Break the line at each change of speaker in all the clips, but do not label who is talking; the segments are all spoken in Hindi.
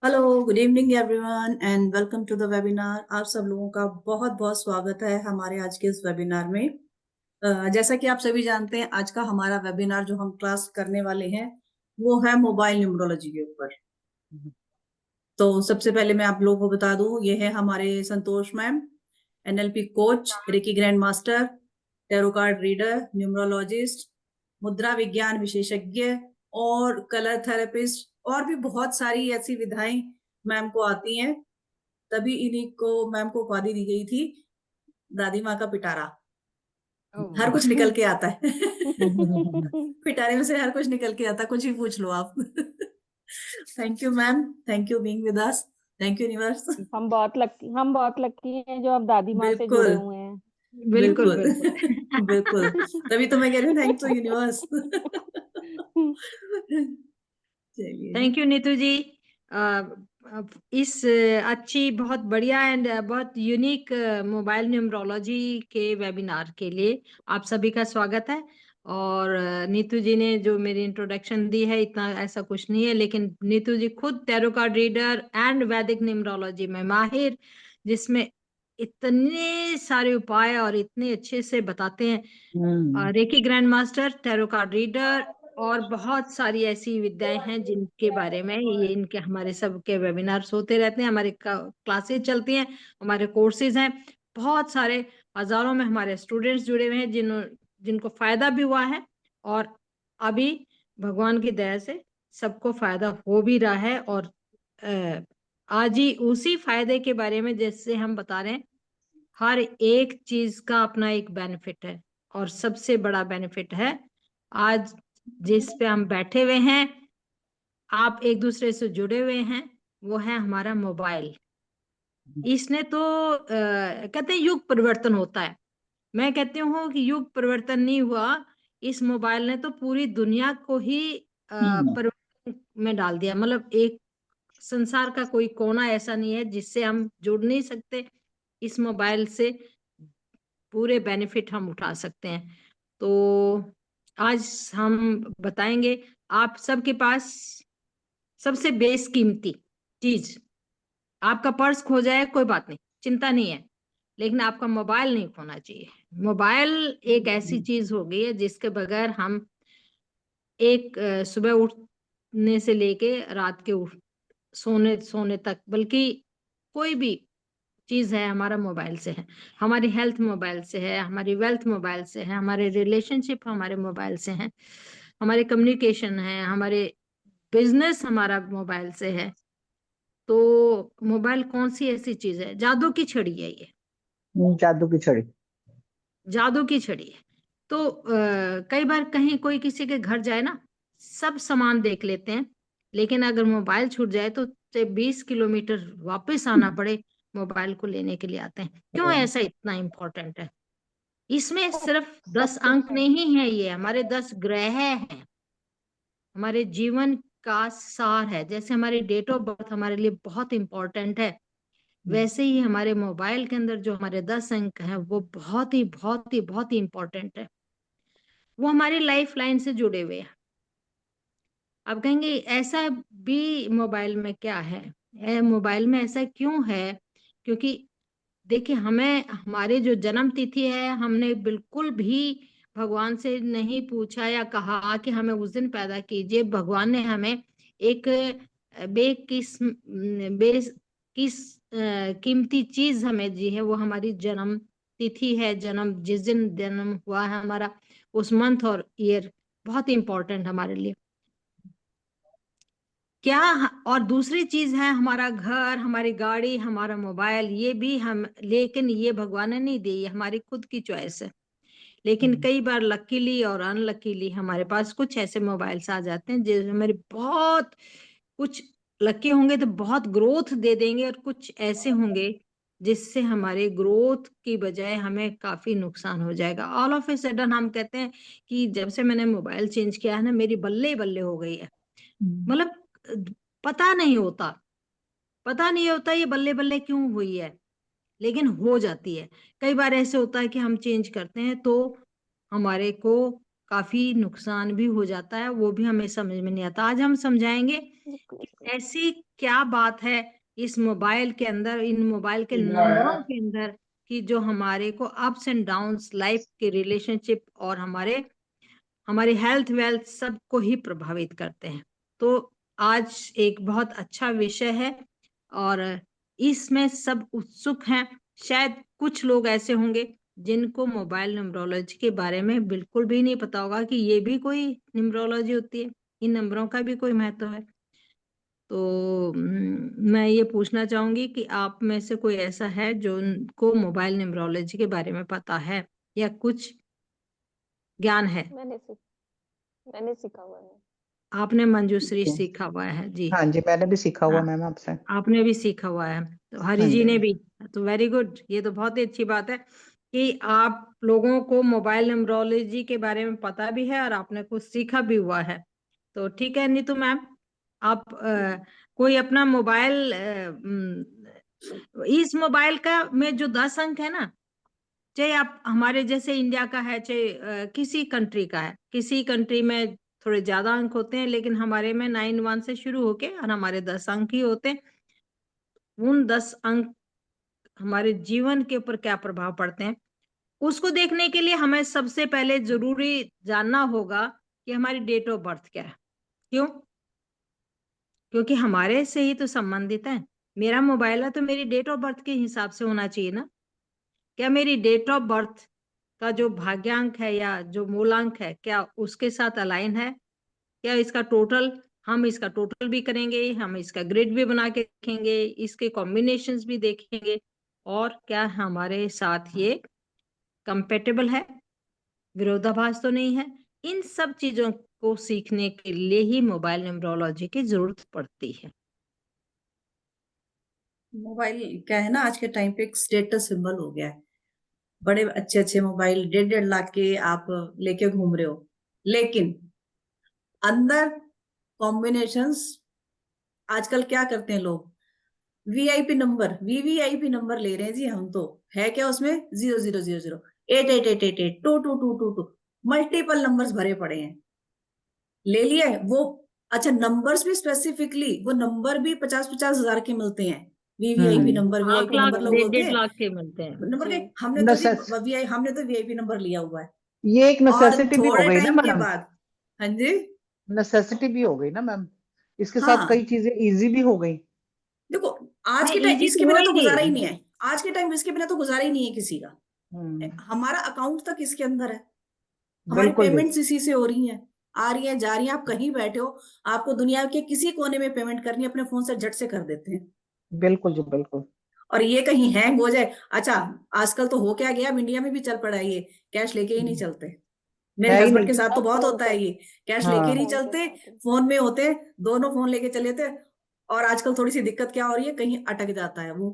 Hello, good evening everyone and welcome to the webinar. आप सब लोगों का बहुत बहुत स्वागत है हमारे आज के इस वेबिनार में। जैसा कि आप सभी जानते हैं, आज का हमारा वेबिनार जो हम क्लास करने वाले हैं वो है मोबाइल न्यूमरोलॉजी के ऊपर। तो सबसे पहले मैं आप लोगों को बता दूं, ये है हमारे Santosh ma'am, NLP coach, reiki grand master, tarot card reader, numerologist, मुद्रा विज्ञान विशेषज्ञ और कलर थेरेपिस्ट, और भी बहुत सारी ऐसी विधाएं मैम को आती हैं। तभी इन्हीं को मैम को उपाधि दी गई थी दादी माँ का पिटारा। हर कुछ निकल के आता है। पिटारे में से हर कुछ निकल के आता, कुछ भी पूछ लो आप। Thank you ma'am, thank you being with us, thank you universe.
हम बहुत लकी हैं जो अब दादी माँ से जुड़े
बिल्कुल
हुए हैं।
बिल्कुल
बिल्कुल।
बिल्कुल।
बिल्कुल, तभी तो मैं कह रही हूँ थैंक यू यूनिवर्स। चलिए जी।
थैंक यू नीतू जी। इस अच्छी बहुत बढ़िया एंड बहुत यूनिक मोबाइल न्यूमरोलॉजी के वेबिनार के लिए आप सभी का स्वागत है। और नीतू जी ने जो मेरी इंट्रोडक्शन दी है, इतना ऐसा कुछ नहीं है, लेकिन नीतू जी खुद टैरो कार्ड रीडर एंड वैदिक न्यूमरोलॉजी में माहिर, जिसमें इतने सारे उपाय और इतने अच्छे से बताते हैं। Recce grand master, tarot card reader और बहुत सारी ऐसी विद्याएं हैं जिनके बारे में ये इनके हमारे सबके वेबिनार्स होते रहते हैं, हमारे क्लासेस चलती हैं, हमारे कोर्सेज हैं। बहुत सारे हजारों में हमारे स्टूडेंट्स जुड़े हुए हैं जिनको फायदा भी हुआ है, और अभी भगवान की दया से सबको फायदा हो भी रहा है। और आज ही उसी फायदे के बारे में जैसे हम बता रहे हैं, हर एक चीज का अपना एक बेनिफिट है, और सबसे बड़ा बेनिफिट है आज जिस पे हम बैठे हुए हैं, आप एक दूसरे से जुड़े हुए हैं, वो है हमारा मोबाइल। इसने तो कहते हैं युग परिवर्तन होता है, मैं कहती हूँ कि युग परिवर्तन नहीं हुआ, इस मोबाइल ने तो पूरी दुनिया को ही परिवर्तन में डाल दिया। मतलब एक संसार का कोई कोना ऐसा नहीं है जिससे हम जुड़ नहीं सकते, इस मोबाइल से पूरे बेनिफिट हम उठा सकते हैं। तो आज हम बताएंगे आप सबके पास सबसे बेशकीमती चीज, आपका पर्स खो जाए कोई बात नहीं, चिंता नहीं है, लेकिन आपका मोबाइल नहीं खोना चाहिए। मोबाइल एक ऐसी चीज हो गई है जिसके बगैर हम एक सुबह उठने से लेके रात के सोने सोने तक, बल्कि कोई भी चीज है हमारा मोबाइल से है, हमारी हेल्थ मोबाइल से है, हमारी वेल्थ मोबाइल से है, हमारे रिलेशनशिप हमारे मोबाइल से है, हमारे कम्युनिकेशन है, हमारे बिजनेस हमारा मोबाइल से है। तो मोबाइल कौन सी ऐसी चीज है, जादू की छड़ी है ये,
जादू की छड़ी।
जादू की छड़ी है। तो कई बार कहीं कोई किसी के घर जाए ना, सब सामान देख लेते हैं, लेकिन अगर मोबाइल छूट जाए तो 20 किलोमीटर वापस आना पड़े मोबाइल को लेने के लिए आते हैं। क्यों ऐसा इतना इम्पोर्टेंट है? इसमें सिर्फ 10 अंक नहीं है, ये हमारे 10 ग्रह हैं, हमारे जीवन का सार है। जैसे हमारी डेट ऑफ बर्थ हमारे लिए बहुत इंपॉर्टेंट है, वैसे ही हमारे मोबाइल के अंदर जो हमारे 10 अंक हैं वो बहुत ही बहुत ही बहुत ही इंपॉर्टेंट है, वो हमारी लाइफ लाइन से जुड़े हुए हैं। अब कहेंगे ऐसा भी मोबाइल में क्या है, मोबाइल में ऐसा क्यों है? क्योंकि देखिए, हमें हमारे जो जन्म तिथि है, हमने बिल्कुल भी भगवान से नहीं पूछा या कहा कि हमें उस दिन पैदा कीजिए। भगवान ने हमें एक किस कीमती चीज हमें दी है, वो हमारी जन्म तिथि है। जन्म जिस दिन जन्म हुआ है हमारा, उस मंथ और ईयर बहुत इंपॉर्टेंट हमारे लिए। क्या और दूसरी चीज है हमारा घर, हमारी गाड़ी, हमारा मोबाइल, ये भी हम, लेकिन ये भगवान ने नहीं दी, ये हमारी खुद की चॉइस है। लेकिन कई बार लकीली और अनलकीली हमारे पास कुछ ऐसे मोबाइल्स आ जाते हैं जो हमारे बहुत, कुछ लकी होंगे तो बहुत ग्रोथ दे देंगे, और कुछ ऐसे होंगे जिससे हमारे ग्रोथ की बजाय हमें काफी नुकसान हो जाएगा। ऑल ऑफ ए सडन हम कहते हैं कि जब से मैंने मोबाइल चेंज किया है ना, मेरी बल्ले बल्ले हो गई है। मतलब पता नहीं होता, पता नहीं होता ये बल्ले बल्ले क्यों हुई है, लेकिन हो जाती है। कई बार ऐसे होता है कि हम चेंज करते हैं तो हमारे को काफी नुकसान भी हो जाता है, वो भी हमें समझ में नहीं आता। आज हम समझाएंगे कि ऐसी क्या बात है इस मोबाइल के अंदर, इन मोबाइल के नंबरों के अंदर, कि जो हमारे को अप्स एंड डाउन्स, लाइफ के रिलेशनशिप और हमारी हेल्थ वेल्थ सबको ही प्रभावित करते हैं। तो आज एक बहुत अच्छा विषय है और इसमें सब उत्सुक हैं। शायद कुछ लोग ऐसे होंगे जिनको मोबाइल न्यूमरोलॉजी के बारे में बिल्कुल भी नहीं पता होगा कि ये भी कोई न्यूमरोलॉजी होती है, इन नंबरों का भी कोई महत्व है। तो मैं ये पूछना चाहूंगी कि आप में से कोई ऐसा है जो उनको मोबाइल न्यूमरोलॉजी के बारे में पता है या कुछ ज्ञान है?
मैंने सीखा हुआ है।
आपने मंजूश्री
जी।
सीखा हुआ है जी?
हाँ जी, मैंने भी सीखा हुआ
हाँ,
मैम आपसे।
आपने भी सीखा हुआ है, तो हरि
हाँ
जी
जी।
ने भी। तो वेरी गुड, ये तो बहुत ही अच्छी बात है कि आप लोगों को मोबाइल न्यूमरोलॉजी के बारे में पता भी है और आपने कुछ सीखा भी हुआ है। तो ठीक है नीतू मैम, आप कोई अपना मोबाइल, इस मोबाइल का में जो 10 अंक है ना, चाहे आप हमारे जैसे इंडिया का है, चाहे किसी कंट्री का है, किसी कंट्री में थोड़े ज्यादा अंक होते हैं, लेकिन हमारे में 9 1 से शुरू होके और हमारे 10 अंक ही होते हैं। उन 10 अंक हमारे जीवन के ऊपर क्या प्रभाव पड़ते हैं, उसको देखने के लिए हमें सबसे पहले जरूरी जानना होगा कि हमारी डेट ऑफ बर्थ क्या है। क्यों? क्योंकि हमारे से ही तो संबंधित है। मेरा मोबाइल है तो मेरी डेट ऑफ बर्थ के हिसाब से होना चाहिए ना। क्या मेरी डेट ऑफ बर्थ का जो भाग्यांक है या जो मूलांक है, क्या उसके साथ अलाइन है? क्या इसका टोटल, हम इसका टोटल भी करेंगे, हम इसका ग्रिड भी बना के देखेंगे, इसके कॉम्बिनेशंस भी देखेंगे, और क्या हमारे साथ ये कंपेटेबल है, विरोधाभास तो नहीं है। इन सब चीजों को सीखने के लिए ही मोबाइल न्यूमरोलॉजी की जरूरत पड़ती है।
मोबाइल क्या है ना, आज के टाइम पे एक स्टेटस सिंबल हो गया है। बड़े अच्छे अच्छे मोबाइल 1.5 लाख के आप लेके घूम रहे हो, लेकिन अंदर कॉम्बिनेशंस आजकल क्या करते हैं लोग, वीआईपी नंबर, वीवीआईपी नंबर ले रहे हैं जी। हम तो है क्या उसमें 0000 8888 2222 मल्टीपल नंबर्स भरे पड़े हैं। ले लिया है वो। अच्छा, नंबर्स भी स्पेसिफिकली वो नंबर भी 50-50 हजार के मिलते हैं। VVIP number,
8
VIP
lakh
number लोग बोलते
1.5
हैं।
लाख के मिलते हैं
नंबर
जी।
के हमने तो जी
नेसेस
हमने तो वीआईपी नंबर लिया हुआ है।
ये एक
और
नेसेसिटी भी हो
थोड़े
गई ना
टाइम के
मैडम।
बाद, हाँ जी,
नेसेसिटी भी हो गई ना मैम, इसके साथ कई
हाँ
चीजें इजी भी हो गई।
देखो, आज
हाँ,
के टाइम
इजी
इसके
तो
बिना तो
होएगी।
गुजारा ही नहीं है। आज के टाइम इसके बिना तो गुजारा ही नहीं है किसी का।
हम्म,
हमारा अकाउंट तक इसके अंदर है, हमारी
बिल्कुल जी।
पेमेंट्स इसी से हो रही हैं, आ रही हैं, जा रही हैं। आप कहीं बैठे हो, आपको दुनिया के किसी कोने में पेमेंट करनी है, अपने फोन से झट से कर देते हैं।
बिल्कुल जी, बिल्कुल।
और ये कहीं हैंग हो जाए, अच्छा आजकल तो हो क्या गया, अब इंडिया में भी चल पड़ा है ये, कैश लेके ही नहीं चलते। मेरे
है ही
हस्बैंड
नहीं।
के साथ तो
अब
बहुत
फोन
होता
पे,
है ये, कैश लेके नहीं
हाँ।
फोन के
चलते,
साथ ही।
फोन में होते, दोनों फोन लेके चले थे। और आजकल थोड़ी सी दिक्कत क्या हो रही है, कहीं अटक जाता है वो।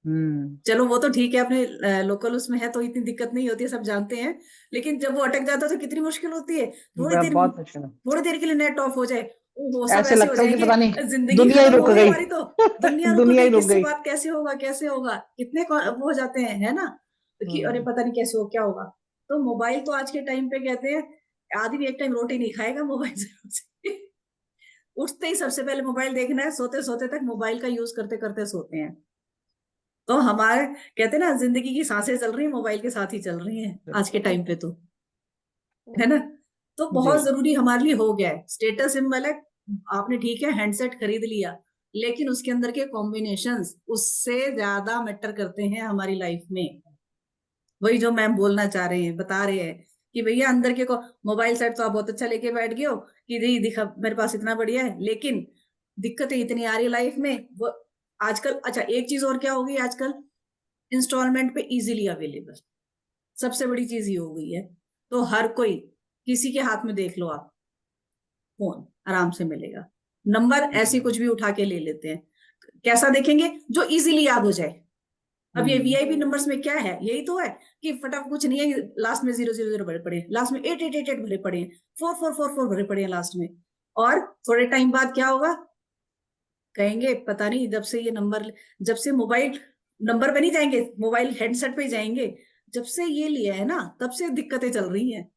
हम्म।
चलो वो तो ठीक है, अपने लोकल उसमें है तो इतनी दिक्कत नहीं होती है, सब जानते हैं। लेकिन जब वो अटक जाता है तो कितनी मुश्किल होती है। थोड़ी देर,
बहुत मुश्किल है।
थोड़ी देर के लिए नेट ऑफ हो जाए, वो सब
ऐसे
ऐसे हो
लगता है कि
जाएंगे,
पता नहीं
जिंदगी
दुनिया ही
खत्म
रुक
हो गई
गई।
हमारी तो। दुनिया रुक
दुनिया
गई,
ही रुक
किससे
गई।
बात कैसे होगा, कैसे होगा, कितने वो हो जाते हैं, है ना, कि अरे
हम्म।
पता नहीं कैसे हो, क्या होगा। तो मोबाइल तो आज के टाइम पे कहते हैं, आदमी एक टाइम रोटी नहीं खाएगा मोबाइल से। उठते ही सबसे पहले मोबाइल देखना है, सोते सोते तक मोबाइल का यूज करते करते सोते हैं। तो हमारे कहते हैं ना, जिंदगी की सांसें चल रही है, मोबाइल के साथ ही चल रही हैं आज के टाइम पे तो, है ना। तो
जी।
बहुत जरूरी हमारे लिए हो गया है स्टेटस सिंबल है। आपने ठीक है हैंडसेट खरीद लिया, लेकिन उसके अंदर के कॉम्बिनेशंस उससे ज्यादा मैटर करते हैं हमारी लाइफ में। वही जो मैम बोलना चाह रहे हैं, बता रहे हैं कि भैया अंदर के को मोबाइल सेट तो आप बहुत अच्छा लेके बैठ गए हो कि जी दिखा मेरे पास इतना बढ़िया है, लेकिन दिक्कतें इतनी आ रही है लाइफ में वो आजकल। अच्छा, एक चीज और क्या हो गई आजकल, इंस्टॉलमेंट पे इजीली अवेलेबल, सबसे बड़ी चीज ये हो गई है। तो हर कोई, किसी के हाथ में देख लो आप, फोन आराम से मिलेगा, नंबर ऐसे कुछ भी उठा के ले लेते हैं। कैसा देखेंगे, जो इजीली याद हो जाए। अब ये वीआईपी नंबर्स में क्या है, यही तो है कि फटाफट, कुछ नहीं है, लास्ट में 000 भरे पड़े, लास्ट में 8888 भरे पड़े, 4444 भरे पड़े हैं लास्ट में। और थोड़े टाइम बाद क्या होगा, कहेंगे पता नहीं, जब से ये नंबर, जब से मोबाइल नंबर पे नहीं जाएंगे, मोबाइल हेडसेट पे जाएंगे, जब से ये लिया है ना तब से दिक्कतें चल रही हैं।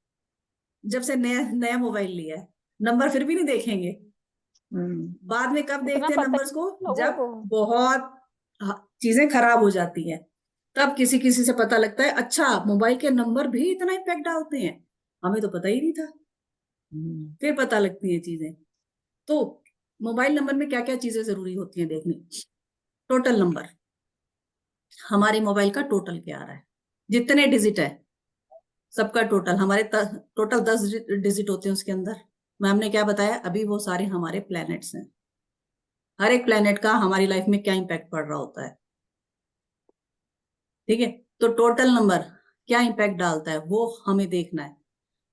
जब से नया नया मोबाइल लिया है, नंबर फिर भी नहीं देखेंगे, बाद में कब
इतना
देखते हैं
पता
नंबर्स
ही
को,
लोगों
जब
को।
बहुत चीजें खराब हो जाती हैं, तब किसी किसी से पता लगता है अच्छा मोबाइल के नंबर भी इतना इम्पैक्ट डालते हैं, हमें तो पता ही नहीं था। फिर पता लगती है चीजें। तो मोबाइल नंबर में क्या क्या चीजें जरूरी होती हैं देखनी। टोटल नंबर, हमारे मोबाइल का टोटल क्या आ रहा है, जितने डिजिट है सबका टोटल। हमारे टोटल 10 डिजिट होते हैं उसके अंदर। मैम ने क्या बताया अभी, वो सारे हमारे प्लैनेट्स हैं। हर एक प्लैनेट का हमारी लाइफ में क्या इम्पैक्ट पड़ रहा होता है, ठीक है। तो टोटल नंबर क्या इम्पैक्ट डालता है वो हमें देखना है।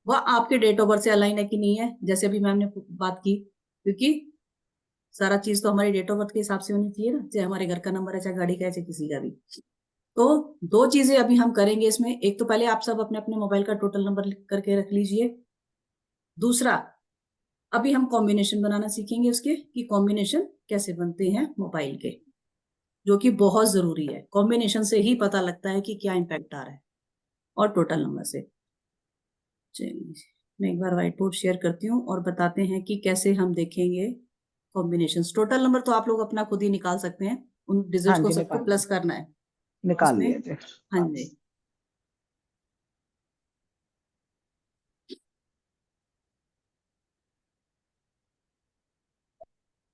वह आपके डेट ऑफ बर्थ से अलाइन है कि नहीं है, जैसे अभी मैम ने बात की, क्योंकि सारा चीज तो हमारी डेट ऑफ बर्थ के हिसाब से होनी चाहिए ना, चाहे हमारे घर का नंबर है, चाहे गाड़ी का है, चाहे किसी का भी। तो दो चीजें अभी हम करेंगे इसमें। एक तो पहले आप सब अपने अपने मोबाइल का टोटल नंबर लिख करके रख लीजिए। दूसरा, अभी हम कॉम्बिनेशन बनाना सीखेंगे उसके, कि कॉम्बिनेशन कैसे बनते हैं मोबाइल के, जो कि बहुत जरूरी है। कॉम्बिनेशन से ही पता लगता है कि क्या इम्पैक्ट आ रहा है, और टोटल नंबर से। चलिए मैं एक बार व्हाइट बोर्ड शेयर करती हूँ और बताते हैं कि कैसे हम देखेंगे कॉम्बिनेशन। टोटल नंबर तो आप लोग अपना खुद ही निकाल सकते हैं, उन डिजिट
हाँ
को
जी,
सबको प्लस करना है
निकाल
उसमें।
लिया जी।
हाँ जी,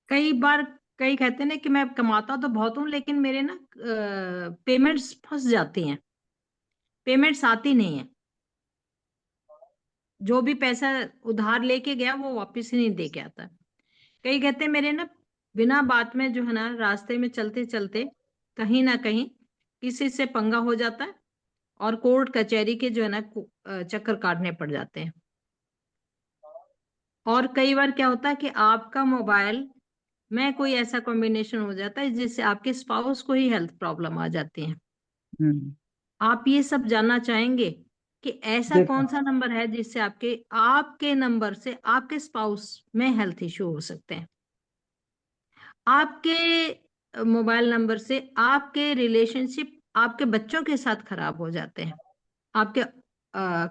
कई बार कई कहते हैं ना कि मैं कमाता तो बहुत हूँ, लेकिन मेरे ना पेमेंट्स फंस जाती हैं, पेमेंट्स आती नहीं है। जो भी पैसा उधार लेके गया वो वापस ही नहीं दे के आता। कई कहते हैं मेरे ना बिना बात में जो है ना, रास्ते में चलते चलते कहीं ना कहीं किसी से पंगा हो जाता है, और कोर्ट कचहरी के जो है ना चक्कर काटने पड़ जाते हैं। और कई बार क्या होता है कि आपका मोबाइल में कोई ऐसा कॉम्बिनेशन हो जाता है जिससे आपके स्पाउस को ही हेल्थ प्रॉब्लम आ जाती है।
हम्म,
आप ये सब जानना चाहेंगे कि ऐसा
देखो,
कौन सा नंबर है जिससे आपके आपके नंबर से आपके स्पाउस में हेल्थ इश्यू हो सकते हैं। आपके मोबाइल नंबर से आपके रिलेशनशिप आपके बच्चों के साथ खराब हो जाते हैं, आपके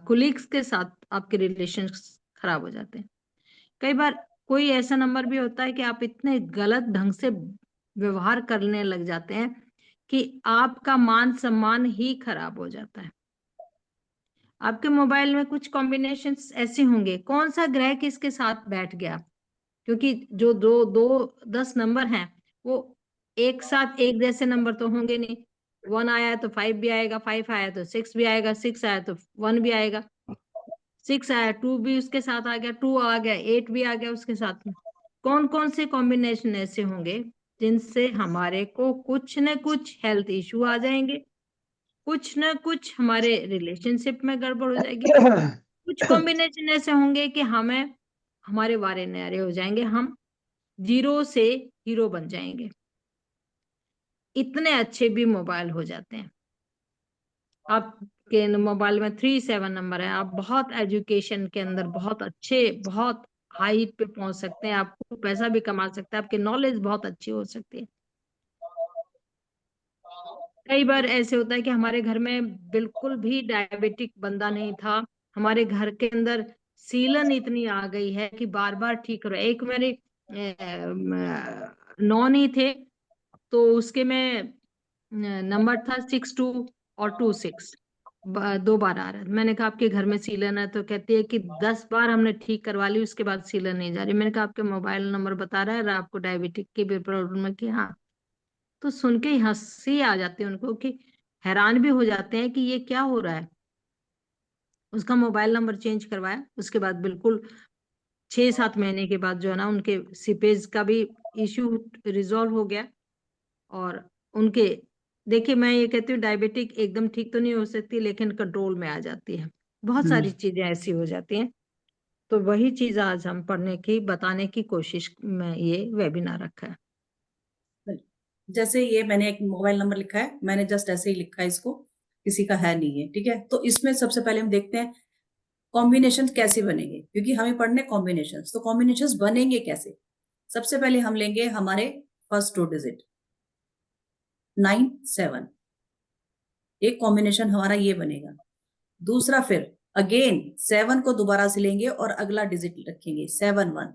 कुलीग्स के साथ आपके रिलेशन खराब हो जाते हैं। कई बार कोई ऐसा नंबर भी होता है कि आप इतने गलत ढंग से व्यवहार करने लग जाते हैं कि आपका मान सम्मान ही खराब हो जाता है। आपके मोबाइल में कुछ कॉम्बिनेशंस ऐसे होंगे, कौन सा ग्रह किसके साथ बैठ गया, क्योंकि जो दो दो 10 नंबर हैं वो एक साथ एक जैसे नंबर तो होंगे नहीं। 1 आया तो 5 भी आएगा, 5 आया तो 6 भी आएगा, 6 आया तो 1 भी आएगा, 6 आया 2 भी उसके साथ आ गया, 2 आ गया 8 भी आ गया उसके साथ में। कौन कौन से कॉम्बिनेशन ऐसे होंगे जिनसे हमारे को कुछ न कुछ हेल्थ इश्यू आ जाएंगे, कुछ न कुछ हमारे रिलेशनशिप में गड़बड़ हो जाएगी, कुछ कॉम्बिनेशन ऐसे होंगे कि हमें हमारे वारे न्यारे हो जाएंगे, हम जीरो से हीरो बन जाएंगे। इतने अच्छे भी मोबाइल हो जाते हैं। आपके मोबाइल में 37 नंबर है, आप बहुत एजुकेशन के अंदर बहुत अच्छे, बहुत हाइट पे पहुंच सकते हैं, आपको पैसा भी कमा सकते हैं, आपकी नॉलेज बहुत अच्छी हो सकती है। कई बार ऐसे होता है कि हमारे घर में बिल्कुल भी डायबिटिक बंदा नहीं था, हमारे घर के अंदर सीलन इतनी आ गई है कि बार बार ठीक करो। एक मेरे नॉन ही थे, तो उसके में नंबर था 62 और 26, 2 बार आ रहा है। मैंने कहा आपके घर में सीलन है, तो कहती है कि 10 बार हमने ठीक करवा ली उसके बाद सीलन नहीं जा रही। मैंने कहा आपके मोबाइल नंबर बता रहा है और आपको डायबिटिक की भी प्रॉब्लम है कि हाँ। तो सुन के ही हंसी आ जाती है उनको, कि हैरान भी हो जाते हैं कि ये क्या हो रहा है। उसका मोबाइल नंबर चेंज करवाया, उसके बाद बिल्कुल 6-7 महीने के बाद जो है ना उनके सीपेज का भी इश्यू रिजॉल्व हो गया। और उनके, देखिए मैं ये कहती हूँ डायबिटिक एकदम ठीक तो नहीं हो सकती, लेकिन कंट्रोल में आ जाती है। बहुत सारी चीजें ऐसी हो जाती हैं। तो वही चीज आज हम पढ़ने की बताने की कोशिश में ये वेबिनार रखा है।
जैसे ये मैंने एक मोबाइल नंबर लिखा है, मैंने जस्ट ऐसे ही लिखा है इसको, किसी का है नहीं है, ठीक है। तो इसमें सबसे पहले हम देखते हैं कॉम्बिनेशन कैसे बनेंगे, क्योंकि हमें पढ़ने कॉम्बिनेशन। तो कॉम्बिनेशन बनेंगे कैसे। सबसे पहले हम लेंगे हमारे फर्स्ट 2 डिजिट 9 7, एक कॉम्बिनेशन हमारा ये बनेगा। दूसरा, फिर अगेन 7 को दोबारा से लेंगे और अगला डिजिट रखेंगे 7 1,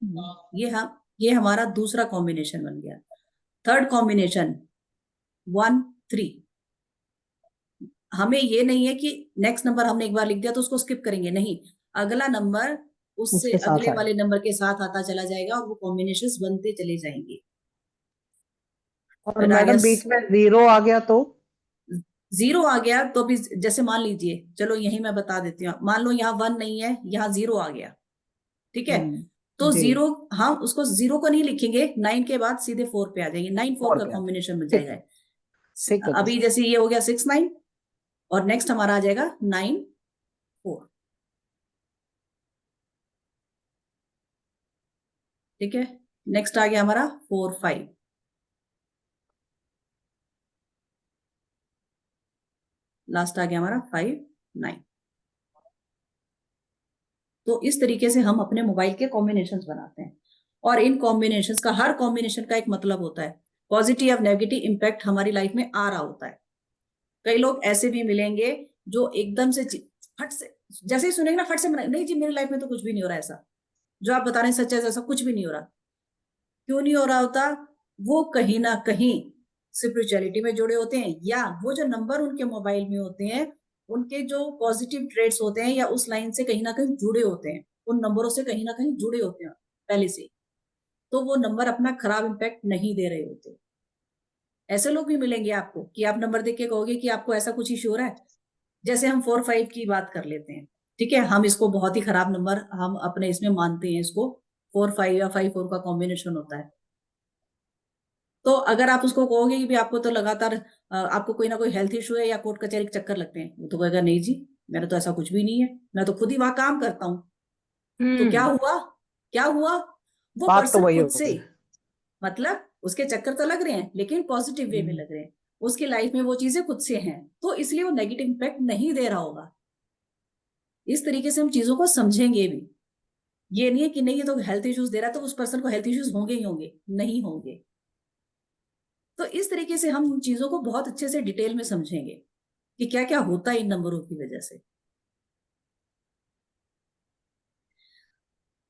ये हमारा दूसरा कॉम्बिनेशन बन गया। Third combination 1 3। हमें ये नहीं है कि नेक्स्ट नंबर हमने एक बार लिख दिया तो उसको स्किप करेंगे, नहीं, अगला नंबर उससे
उसके साथ
अगले
आए।
वाले नंबर के साथ आता चला जाएगा और वो कॉम्बिनेशंस बनते चले जाएंगे।
और
फिर आ गया
मैडम बीच में 0 आ गया तो?
0 आ गया तो भी, जैसे मान लीजिए, चलो यही मैं बता देती हूँ, मान लो यहाँ 1 नहीं है, यहाँ 0 आ गया, ठीक है, तो
जी
0, हम उसको 0 को नहीं लिखेंगे, 9 के बाद सीधे 4 पे आ जाएंगे, 9 4
और
का
क्या?
कॉम्बिनेशन बन
ठीक
जाएगा।
ठीक है
अभी
जी।
जैसे ये हो गया 6 9, और नेक्स्ट हमारा आ जाएगा 9 4, ठीक है। नेक्स्ट आ गया हमारा 4 5, लास्ट आ गया हमारा 5 9। तो इस तरीके से हम अपने मोबाइल के कॉम्बिनेशंस बनाते हैं, और इन कॉम्बिनेशंस का, हर कॉम्बिनेशन का एक मतलब होता है, पॉजिटिव या नेगेटिव इम्पैक्ट हमारी लाइफ में आ रहा होता है। कई लोग ऐसे भी मिलेंगे जो एकदम से फट से, जैसे ही सुनेंगे ना, फट से नहीं जी मेरी लाइफ में तो कुछ भी नहीं हो रहा, ऐसा जो आप बता रहे हैं सच है, ऐसा कुछ भी नहीं हो रहा। क्यों नहीं हो रहा होता? वो कहीं ना कहीं स्पिरिचुअलिटी में जुड़े होते हैं, या वो जो नंबर उनके मोबाइल में होते हैं, उनके जो पॉजिटिव ट्रेड्स होते हैं, या उस लाइन से कहीं ना कहीं जुड़े होते हैं, उन नंबरों से कहीं ना कहीं जुड़े होते हैं पहले से, तो वो नंबर अपना खराब इम्पैक्ट नहीं दे रहे होते। ऐसे लोग भी मिलेंगे आपको कि आप नंबर देख के कहोगे कि आपको ऐसा कुछ इश्यू हो रहा है। जैसे हम 4 5 की बात कर लेते हैं, ठीक है, हम इसको बहुत ही खराब नंबर हम अपने इसमें मानते हैं इसको, 4 5 या 5 4 का कॉम्बिनेशन होता है। तो अगर आप उसको कहोगे कि भी आपको तो लगातार आपको कोई ना कोई हेल्थ इशू है या कोर्ट कचहरी के चक्कर लगते हैं, वो तो कहेगा नहीं जी मेरा तो ऐसा कुछ भी नहीं है, मैं तो खुद ही वहां काम करता हूँ। तो क्या हुआ, क्या हुआ? वो
बात तो
पर्सन
वही
खुद
हो
से,
गई।
मतलब उसके चक्कर तो लग रहे हैं लेकिन पॉजिटिव वे में लग रहे हैं, उसकी लाइफ में वो चीजें खुद से हैं, तो इसलिए वो नेगेटिव इम्पैक्ट नहीं दे रहा होगा। इस तरीके से हम चीजों को समझेंगे भी। ये नहीं है कि नहीं ये तो हेल्थ इश्यूज दे रहा है तो उस पर्सन को हेल्थ इश्यूज होंगे ही होंगे, नहीं होंगे। तो इस तरीके से हम चीजों को बहुत अच्छे से डिटेल में समझेंगे कि क्या क्या होता है इन नंबरों की वजह से।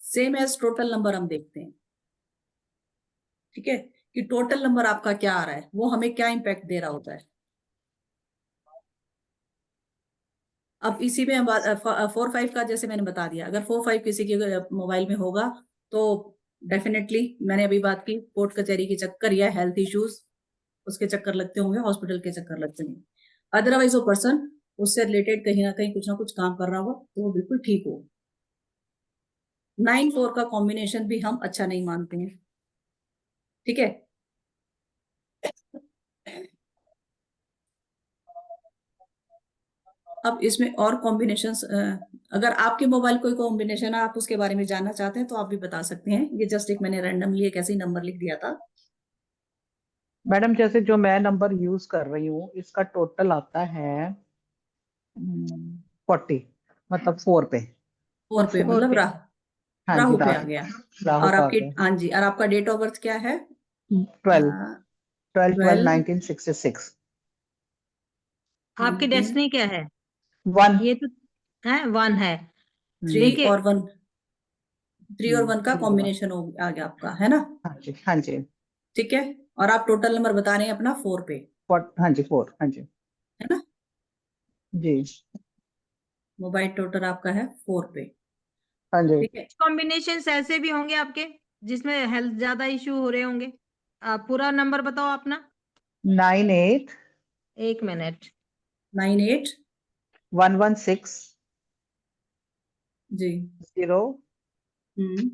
सेम एज टोटल नंबर हम देखते हैं, ठीक है, कि टोटल नंबर आपका क्या आ रहा है, वो हमें क्या इंपैक्ट दे रहा होता है। अब इसी में हम 4 5 का जैसे मैंने बता दिया, अगर 4 5 किसी के मोबाइल में होगा तो डेफिनेटली, मैंने अभी बात की, कोर्ट कचहरी के चक्कर या हेल्थ इश्यूज उसके चक्कर लगते होंगे, हॉस्पिटल के चक्कर लगते होंगे। अदरवाइज वो पर्सन उससे रिलेटेड कहीं ना कुछ काम कर रहा होगा तो वो बिल्कुल ठीक हो। 9 4 का कॉम्बिनेशन भी हम अच्छा नहीं मानते हैं, ठीक है। अब इसमें और कॉम्बिनेशंस, अगर आपके मोबाइल कोई कॉम्बिनेशन है आप उसके बारे में जानना चाहते हैं तो आप भी बता सकते हैं। ये जस्ट एक मैंने रैंडमली एक ऐसे ही नंबर लिख दिया था।
मैडम जैसे जो मैं नंबर यूज कर रही हूँ इसका टोटल आता है 40, मतलब 4 पे।
4 पे
4।
मतलब
पे
हाँ जी,
राहु पे आ
राहु,
गया।
राहु
और
का आ
आपकी,
गया।
हाँ जी, और आपका डेट ऑफ बर्थ क्या है?
12 12 12
12
1966।
आपकी
19
डेस्टिनी क्या है?
1।
ये तो है, 1 है।
3
देखिए,
और 1, 3 और 1 का
3 और 1।
कॉम्बिनेशन आ गया आपका, है ना?
हाँ जी, हाँ जी।
ठीक है। और आप टोटल नंबर बता रहे हैं अपना 4 पे,
हाँ जी 4, हाँ जी।
है ना?
जी
मोबाइल टोटल आपका है 4 पे,
हाँ जी।
ठीक है।
कॉम्बिनेशंस ऐसे भी होंगे आपके जिसमें हेल्थ ज्यादा इश्यू हो रहे होंगे। आप पूरा नंबर बताओ अपना।
9 8
एक मिनट।
9 8
116
जी।
0
हम्म।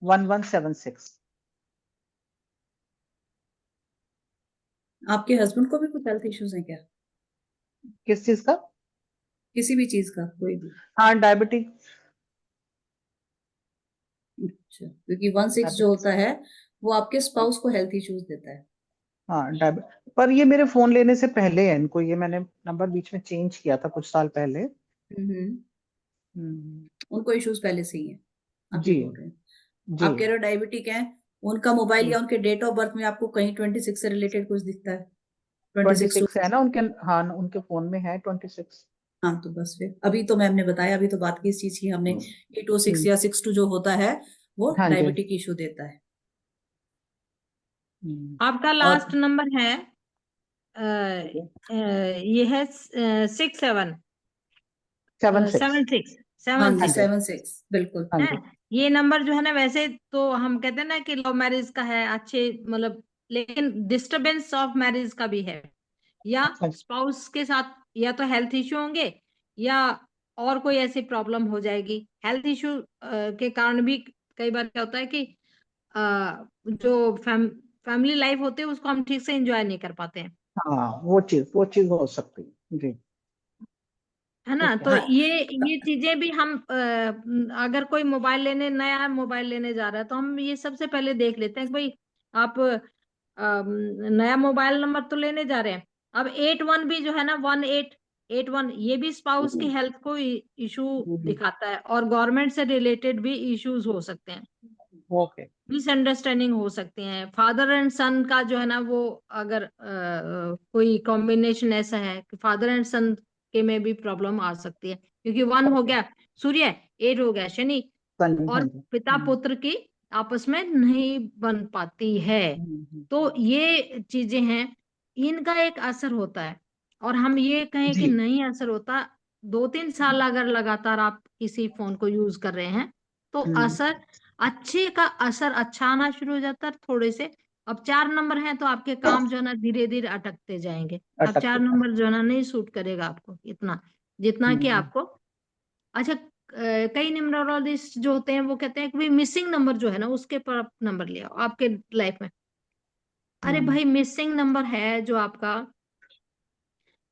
1176।
आपके हस्बैंड को भी कुछ हेल्थ इश्यूज हैं क्या?
किस चीज का?
किसी भी चीज का, कोई भी?
हाँ, डायबिटिक।
अच्छा, क्योंकि 16 जो होता है वो आपके स्पाउस को हेल्थ इश्यूज देता है।
हाँ डायबिटिक, पर ये मेरे फोन लेने से पहले है इनको, ये मैंने नंबर बीच में चेंज किया था कुछ साल पहले।
हम्म।
हम्म,
उनको इश्यूज पहले से ही है, आप ये
जी
बोल रहे हैं।
जी।
आप कह रहे हो डायबिटिक है, उनका मोबाइल या उनके डेट ऑफ बर्थ में आपको कहीं 26 से रिलेटेड कुछ दिखता है? 26
26 है ना उनके, हाँ उनके फोन में है 26।
हाँ, तो बस फिर अभी तो मैम ने बताया, अभी तो बात की इस चीज की हमने,
हम्म,
806 या 62 जो होता है वो
हाँ जी।
डायबिटिक इशू देता है।
आपका
और
लास्ट नंबर है ये है 67
7 6।
76
हाँ जी,
76
7-6 बिल्कुल।
हाँ
है।
जी।
ये नंबर जो है ना, वैसे तो हम कहते हैं ना कि लव मैरिज का है, अच्छे मतलब, लेकिन डिस्टरबेंस ऑफ मैरिज का भी है, या
अच्छा।
स्पाउस के साथ या तो हेल्थ इश्यू होंगे, या और कोई ऐसी प्रॉब्लम हो जाएगी। हेल्थ इश्यू के कारण भी कई बार क्या होता है कि जो फैमिली लाइफ होती है उसको हम ठीक से एंजॉय नहीं कर पाते हैं,
हाँ, वो चीज हो सकती है जी।
है ना।
ठीक है।
तो
हाँ
ये चीजें भी हम अगर कोई मोबाइल लेने, नया मोबाइल लेने जा रहा है, तो हम ये सबसे पहले देख लेते हैं कि भाई आप नया मोबाइल नंबर तो लेने जा रहे हैं। अब 81 भी जो है ना, 1881, ये भी स्पाउस की हेल्थ को इशू दिखाता है, और गवर्नमेंट से रिलेटेड भी इश्यूज हो सकते हैं,
ओके।
मिसअंडरस्टैंडिंग हो सकती हैं। फादर एंड सन का जो है ना, वो अगर कोई कॉम्बिनेशन ऐसा है कि फादर एंड सन के में भी प्रॉब्लम आ सकती है, क्योंकि 1 हो गया सूर्य, 8 हो गया शनि,
हाँ
और
जी।
पिता पुत्र की आपस में नहीं बन पाती है। तो ये चीजें हैं, इनका एक असर होता है। और हम ये कहें
जी।
कि नहीं असर होता, 2-3 साल अगर लगातार आप किसी फोन को यूज कर रहे हैं, तो असर अच्छे का असर अच्छा आना शुरू हो जाता है थोड़े से। अब 4 नंबर हैं तो आपके काम जो है ना धीरे धीरे अटकते जाएंगे। अब 4 नंबर जो है ना नहीं सूट करेगा आपको इतना, जितना कि आपको। अच्छा, कई न्यूमरोलॉजिस्ट जो होते हैं वो कहते हैं कि भाई मिसिंग नंबर जो है ना उसके पर आप नंबर ले आओ आपके लाइफ में। अरे भाई, मिसिंग नंबर है जो आपका,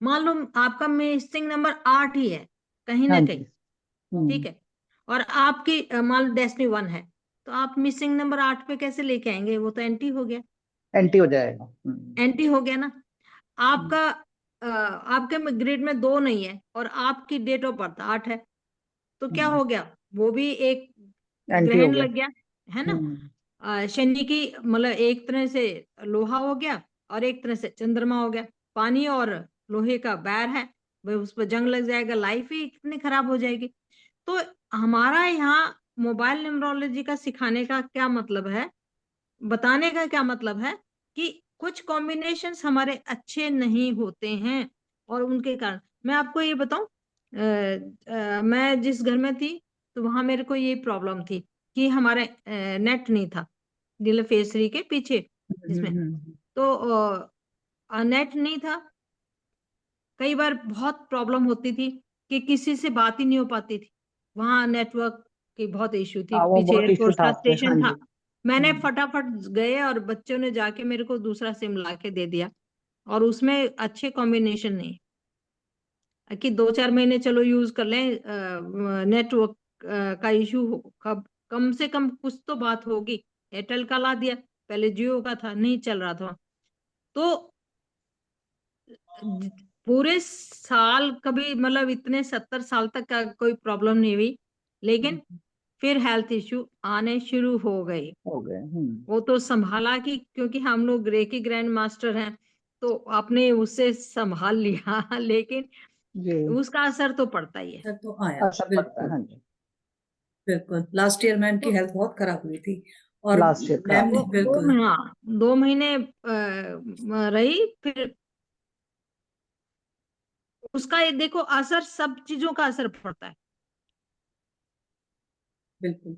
मान लो आपका मिसिंग नंबर 8 ही है कहीं
हाँ
ना
जी।
कहीं, ठीक है, और आपकी मान लो डेस्टिनी 1 है, तो आप मिसिंग नंबर 8 पे कैसे लेके आएंगे? वो तो एंटी हो गया,
एंटी हो जाएगा।
एंटी हो गया ना। आपका आपके ग्रिड में 2 नहीं है, और आपकी डेट ऑफ बर्थ 8 है, तो क्या हो गया? वो भी एक
एंटी हो
ग्रहण
गया।
लग गया, है ना। शनि की मतलब एक तरह से लोहा हो गया, और एक तरह से चंद्रमा हो गया। पानी और लोहे का बैर है भाई, उस पर जंग लग जाएगा, लाइफ ही कितनी खराब हो जाएगी। तो हमारा यहाँ मोबाइल न्यूमरोलॉजी का सिखाने का क्या मतलब है, बताने का क्या मतलब है, कि कुछ कॉम्बिनेशंस हमारे अच्छे नहीं होते हैं, और उनके कारण मैं आपको ये बताऊं, मैं जिस घर में थी तो वहां मेरे को ये प्रॉब्लम थी कि हमारे नेट नहीं था, दिल फेस 3 के पीछे जिसमें, तो नेट नहीं था। कई बार बहुत प्रॉब्लम होती थी कि किसी से बात ही नहीं हो पाती थी, वहां नेटवर्क की बहुत इश्यू थी,
हाँ, वो
पीछे
बहुत इशू
एयरफोर्स
था
का
आपके। हाँ
स्टेशन था।
जी।
मैंने फटाफट गए और बच्चों ने जाके मेरे को दूसरा सिम ला के दे दिया, और उसमें अच्छे कॉम्बिनेशन नहीं, कि 2-4 महीने चलो यूज कर लें, नेटवर्क का इशू कम से कम कुछ तो बात होगी। एयरटेल का ला दिया, पहले जियो का था, नहीं चल रहा था। तो पूरे साल कभी मतलब इतने 70 साल तक का कोई प्रॉब्लम नहीं हुई, लेकिन फिर हेल्थ इश्यू आने शुरू हो गए।
हो गए।
वो तो संभाला, कि क्योंकि हम लोग ग्रे की ग्रैंड मास्टर हैं, तो आपने उससे संभाल लिया लेकिन
जी।
उसका असर तो पड़ता ही है।
सर तो आया
असर पड़ता है।
बिल्कुल।
हाँ जी।
बिल्कुल लास्ट ईयर मैम की
तो
हेल्थ बहुत खराब हुई थी, और
लास्ट ईयर
मैम
खराब
ने
हो गया।
दो
बिल्कुल।
हाँ, 2 महीने रही, फिर उसका ये देखो असर, सब चीजों का असर पड़ता है।
बिल्कुल।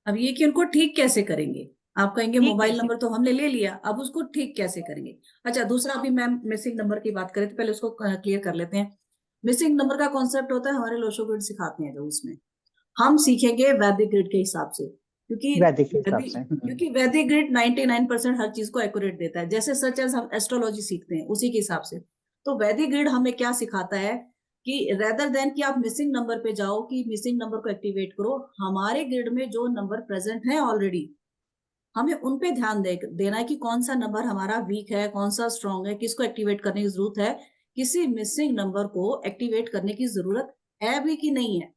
अब ये कि उनको ठीक कैसे करेंगे, आप कहेंगे
ठीक
मोबाइल
कैसे?
नंबर तो हमने ले लिया, अब उसको ठीक कैसे करेंगे। अच्छा, दूसरा अभी मैम मिसिंग नंबर की बात करें तो पहले उसको क्लियर कर लेते हैं। मिसिंग नंबर का कॉन्सेप्ट होता है, हमारे लोशो ग्रिड सिखाते हैं जो उसमें हम सीखेंगे वैदिक ग्रिड के हिसाब से, क्योंकि
वैदिक के हिसाब से।
वैदिक ग्रिड 99% हर चीज को एक्यूरेट देता है, जैसे सच एज हम एस्ट्रोलॉजी सीखते हैं उसी के हिसाब से। तो वैदिक ग्रिड हमें क्या सिखाता है कि रेदर देन कि आप मिसिंग नंबर पे जाओ कि मिसिंग नंबर को एक्टिवेट करो, हमारे ग्रिड में जो नंबर प्रेजेंट है ऑलरेडी, हमें उन पे ध्यान देना है कि कौन सा नंबर हमारा वीक है, कौन सा स्ट्रांग है, किसको एक्टिवेट करने की जरूरत है, किसी मिसिंग नंबर को एक्टिवेट करने की जरूरत है भी कि नहीं है।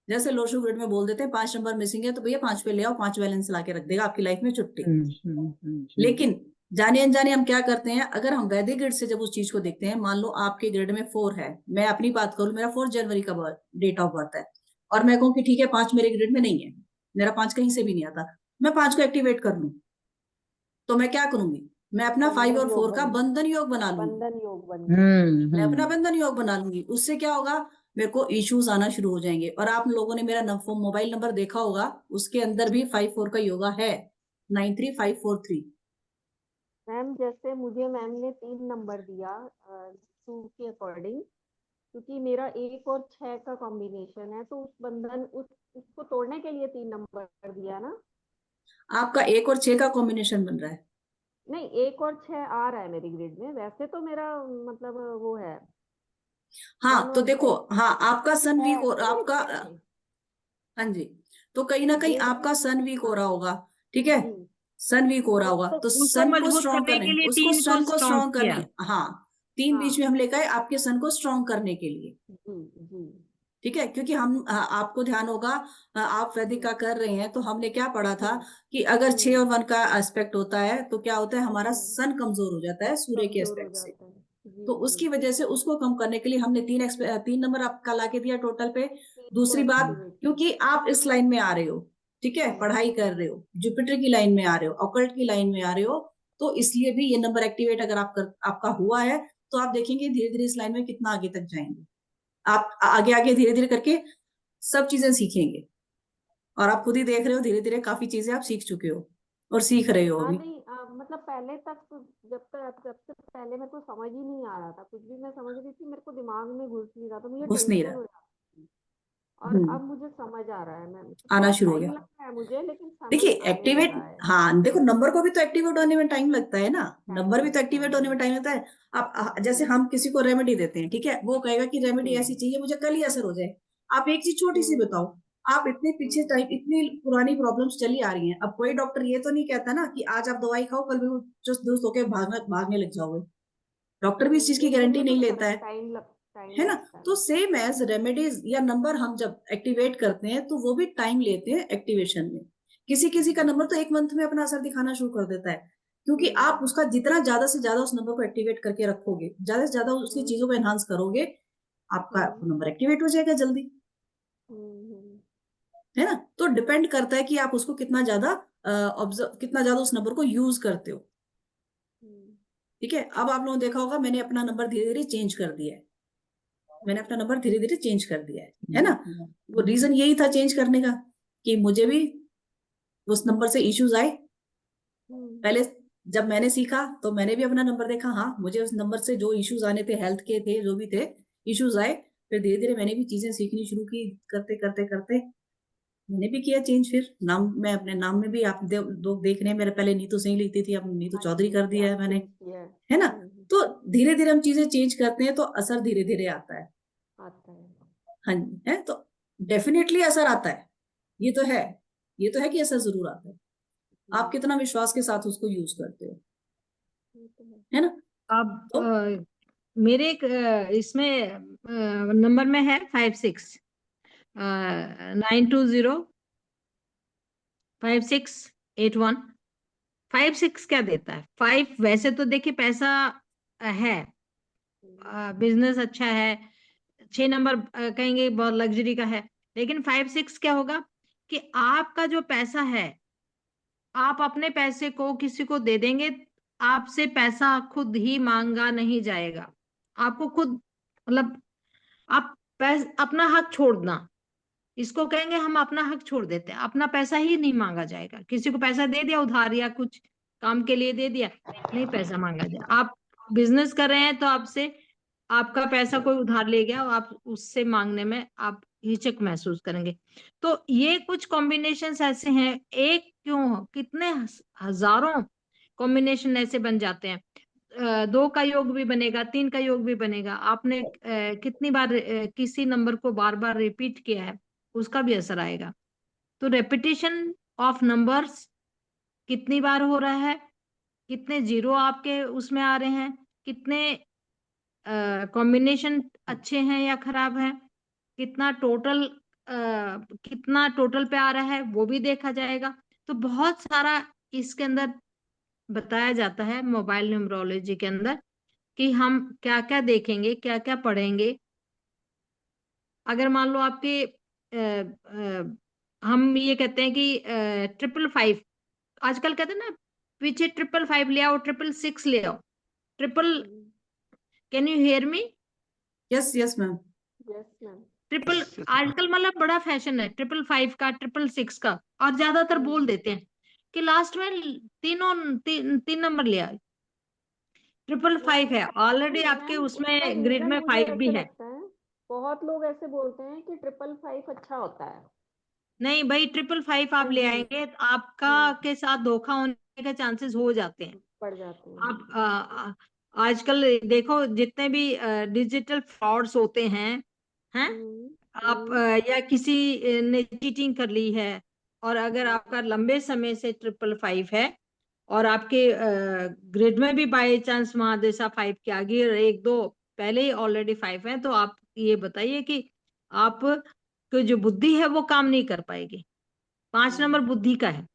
जैसे लोशो ग्रिड में बोल देते हैं 5 नंबर मिसिंग है तो भैया 5 पे ले आओ, 5 बैलेंस ला के रख देगा आपकी लाइफ में, छुट्टी। लेकिन जाने अनजाने हम क्या करते हैं, अगर हम वैदिक ग्रिड से जब उस चीज को देखते हैं, मान लो आपके ग्रिड में 4 है, मैं अपनी बात करूं, मेरा 4 जनवरी का डेट ऑफ बर्थ है, और मैं कहूँ कि ठीक है 5 मेरे ग्रिड में नहीं है, मेरा 5 कहीं से भी नहीं आता, मैं 5 को एक्टिवेट कर लूं, तो मैं क्या करूंगी, मैं अपना 5
बंधन
और 4
योग
का
बन
बंधन योग बना लूंगी,
बंधन योग बन
मैं अपना बंधन योग बना लूंगी। उससे क्या होगा, मेरे को इश्यूज आना शुरू हो जाएंगे। और आप लोगों ने मेरा मोबाइल नंबर देखा होगा, उसके अंदर भी 5-4 का योगा है, 93543।
मैम। जैसे मुझे मैम ने 3 नंबर दिया 2 के अकॉर्डिंग, क्योंकि मेरा 1 और 6 का कॉम्बिनेशन है, तो उस बंधन उसको तोड़ने के लिए 3 नंबर दिया ना।
आपका 1 और 6 का कॉम्बिनेशन बन रहा है।
नहीं, 1 और 6 आ रहा है मेरी ग्रिड में, वैसे तो मेरा मतलब वो है
हाँ
1
तो
और
देखो,
6
हाँ आपका सन वीक हो, आपका,
है।
हाँ जी, तो कहीं ना कहीं
मेरे
आपका सन वीक हो
हाँ
रहा होगा, ठीक है,
जी।
सन वीक हो रहा होगा,
तो
तो
उसको
सन को
मजबूत
स्ट्रॉन्ग
करने
करने,
के लिए
उसको
3 को
सन को
स्ट्रॉन्ग
स्ट्रॉन्ग करने,
किया।
हाँ 3 बीच
हाँ
में हम लेकर आए आपके सन को स्ट्रॉन्ग करने के लिए,
जी जी।
ठीक है, क्योंकि हम आपको ध्यान होगा, आप वैदिक
हम्म
का कर रहे हैं, तो हमने क्या पढ़ा था
हम्म
कि अगर 6
हम्म
और 1 का एस्पेक्ट होता है तो क्या होता है, हमारा
हम्म,
सन कमजोर हो जाता है सूर्य के
कमजोर हो
एस्पेक्ट से।
जाता है। जी
तो
जी।
उसकी वजह से उसको कम करने के लिए हमने 3 नंबर आपका ला के दिया टोटल पे।
3 को
दूसरी बात,
एक्टिवेट किया।
क्योंकि आप इस लाइन में आ रहे हो, ठीक है, पढ़ाई कर रहे हो, जुपिटर की लाइन में आ रहे हो, ऑकल्ट की लाइन में आ रहे हो, तो इसलिए भी ये नंबर एक्टिवेट अगर आपका हुआ है, तो आप देखेंगे धीरे धीरे इस लाइन में कितना आगे तक जाएंगे। आप आगे आगे धीरे धीरे करके सब चीजें सीखेंगे, और आप खुद ही देख रहे हो धीरे धीरे काफी चीजें आप सीख चुके हो और सीख रहे हो
हाँ
अभी।
नहीं, मतलब पहले तक तो जब से पहले मेरे को समझ ही नहीं आ रहा था, कुछ भी मैं समझ रही थी मेरे को दिमाग में घुस नहीं रहा था, मुझे
घुस नहीं
टेंशन
रहा।
हो जाती थी। और
हम्म
अब मुझे समझ आ रहा है मैम,
आना
थोड़ा
शुरू हो
टाइम
गया।
लग रहा है मुझे, लेकिन समझ
देखिए
आने
एक्टिवेट,
लगा है।
हाँ देखो नंबर को भी तो एक्टिवेट होने में टाइम लगता है ना,
टाइम
नंबर भी तो
लगता
एक्टिवेट
है।
होने में टाइम लगता है। अब जैसे
हम्म
हम किसी को रेमेडी देते हैं, ठीक है, वो कहेगा कि रेमेडी ऐसी
हम्म
चाहिए मुझे कल ही असर हो जाए। आप एक चीज छोटी सी
हम्म
बताओ, आप इतने पीछे
हम्म
टाइम, इतनी पुरानी प्रॉब्लम्स चली आ रही हैं, अब कोई डॉक्टर ये तो नहीं कहता ना कि आज आप दवाई खाओ कल भी चुस्त दुरुस्त होके भागने लग जाओगे, डॉक्टर भी इस चीज की
नहीं,
गारंटी
मुझे
नहीं
पता
लेता
है,
है
टाइम
है ना।
लगता
तो
है।
सेम एज रेमेडीज या नंबर हम जब एक्टिवेट करते हैं तो वो भी टाइम लेते हैं एक्टिवेशन में। किसी किसी का नंबर तो 1 मंथ में अपना असर दिखाना शुरू कर देता है, क्योंकि आप
हम्म
उसका जितना ज्यादा से ज्यादा उस नंबर को एक्टिवेट करके रखोगे, ज्यादा से ज्यादा उसकी
हम्म
चीजों को एनहांस करोगे, आपका
हम्म
नंबर एक्टिवेट हो जाएगा जल्दी,
हम्म
है ना। तो डिपेंड करता है कि आप उसको कितना ज्यादा ऑब्जर्व, कितना ज्यादा उस नंबर को यूज करते हो,
हम्म
ठीक है। अब आप लोगों ने देखा होगा मैंने अपना नंबर धीरे धीरे चेंज कर दिया है, मैंने अपना नंबर धीरे धीरे चेंज कर दिया है ना। वो रीजन यही था चेंज करने का, कि मुझे भी उस नंबर से इश्यूज आए।
हम्म
पहले जब मैंने सीखा तो मैंने भी अपना नंबर देखा, हाँ मुझे उस नंबर से जो इश्यूज आने थे, हेल्थ के थे, जो भी थे इश्यूज आए, फिर धीरे धीरे मैंने भी चीजें सीखनी शुरू की, करते करते करते मैंने भी किया चेंज। फिर नाम, मैं अपने नाम में भी, आप लोग देख रहे हैं, मेरा पहले नीतू सिंह लिखती थी, अब नीतू
हाँ
चौधरी
जी,
कर
जी
दिया है
आप
मैंने,
चेंज किया है।
है ना। तो धीरे धीरे हम चीजें चेंज करते हैं तो असर धीरे धीरे आता है।
आता है।
हाँ जी, है तो डेफिनेटली असर आता है, ये तो है, ये तो है कि असर जरूर आता है। आप
जी
कितना विश्वास के साथ उसको यूज करते हो,
ये तो है।
है ना।
अब
तो
मेरे इसमें नंबर में है 56 920 5681। 56 क्या देता है? 5 वैसे तो देखिए पैसा है, बिजनेस अच्छा है। 6 नंबर कहेंगे बहुत लग्जरी का है, लेकिन 5 6 क्या होगा कि आपका जो पैसा है, आप अपने पैसे को किसी को दे देंगे, आपसे पैसा खुद ही मांगा नहीं जाएगा। आपको खुद मतलब आप अपना हक छोड़ना, इसको कहेंगे हम अपना हक छोड़ देते हैं, अपना पैसा ही नहीं मांगा जाएगा। किसी को पैसा दे दिया उधार या कुछ काम के लिए दे दिया, नहीं पैसा मांगा जाए। आप बिजनेस कर रहे हैं तो आपसे आपका पैसा कोई उधार ले गया और आप उससे मांगने में आप हिचक महसूस करेंगे। तो ये कुछ कॉम्बिनेशंस ऐसे हैं, एक क्यों कितने हजारों कॉम्बिनेशन ऐसे बन जाते हैं। 2 का योग भी बनेगा, 3 का योग भी बनेगा। आपने कितनी बार किसी नंबर को बार बार रिपीट किया है, उसका भी असर आएगा। तो रेपिटेशन ऑफ नंबर्स कितनी बार हो रहा है, कितने जीरो आपके उसमें आ रहे हैं, कितने कॉम्बिनेशन अच्छे हैं या खराब है, कितना टोटल पे आ रहा है वो भी देखा जाएगा। तो बहुत सारा इसके अंदर बताया जाता है मोबाइल न्यूमरोलॉजी के अंदर, कि हम क्या क्या देखेंगे, क्या क्या पढ़ेंगे। अगर मान लो आपके हम ये कहते हैं कि 555, आजकल कहते हैं ना पीछे 555 ले आओ, 666 ले आओ, triple, can you hear me?
Yes yes ma'am.
Yes ma'am.
Triple आजकल मतलब बड़ा फैशन है 555 का, 666 का, और ज्यादातर बोल देते हैं कि लास्ट में तीन नंबर ले आए। 555 है ऑलरेडी आपके
मैम,
उसमें
उसका
ग्रिड
रीजन
में
मुझे
5 भी
ऐसे
है।
लगता है, बहुत लोग ऐसे बोलते हैं कि 555 अच्छा होता है।
नहीं भाई, 555 आप ले
नहीं,
आएंगे तो आपका के साथ धोखा होने के चांसेस हो जाते हैं।
बढ़ जाते हैं।
आप आजकल देखो जितने भी डिजिटल फ्रॉड्स होते हैं आप या किसी ने चीटिंग कर ली है, और अगर आपका लंबे समय से 555 है और आपके ग्रिड में भी बाय चांस वहां जैसा 5 के आगे एक दो पहले ही ऑलरेडी 5 है, तो आप ये बताइए कि आप की जो बुद्धि है वो काम नहीं कर पाएगी। 5 नंबर बुद्धि का है।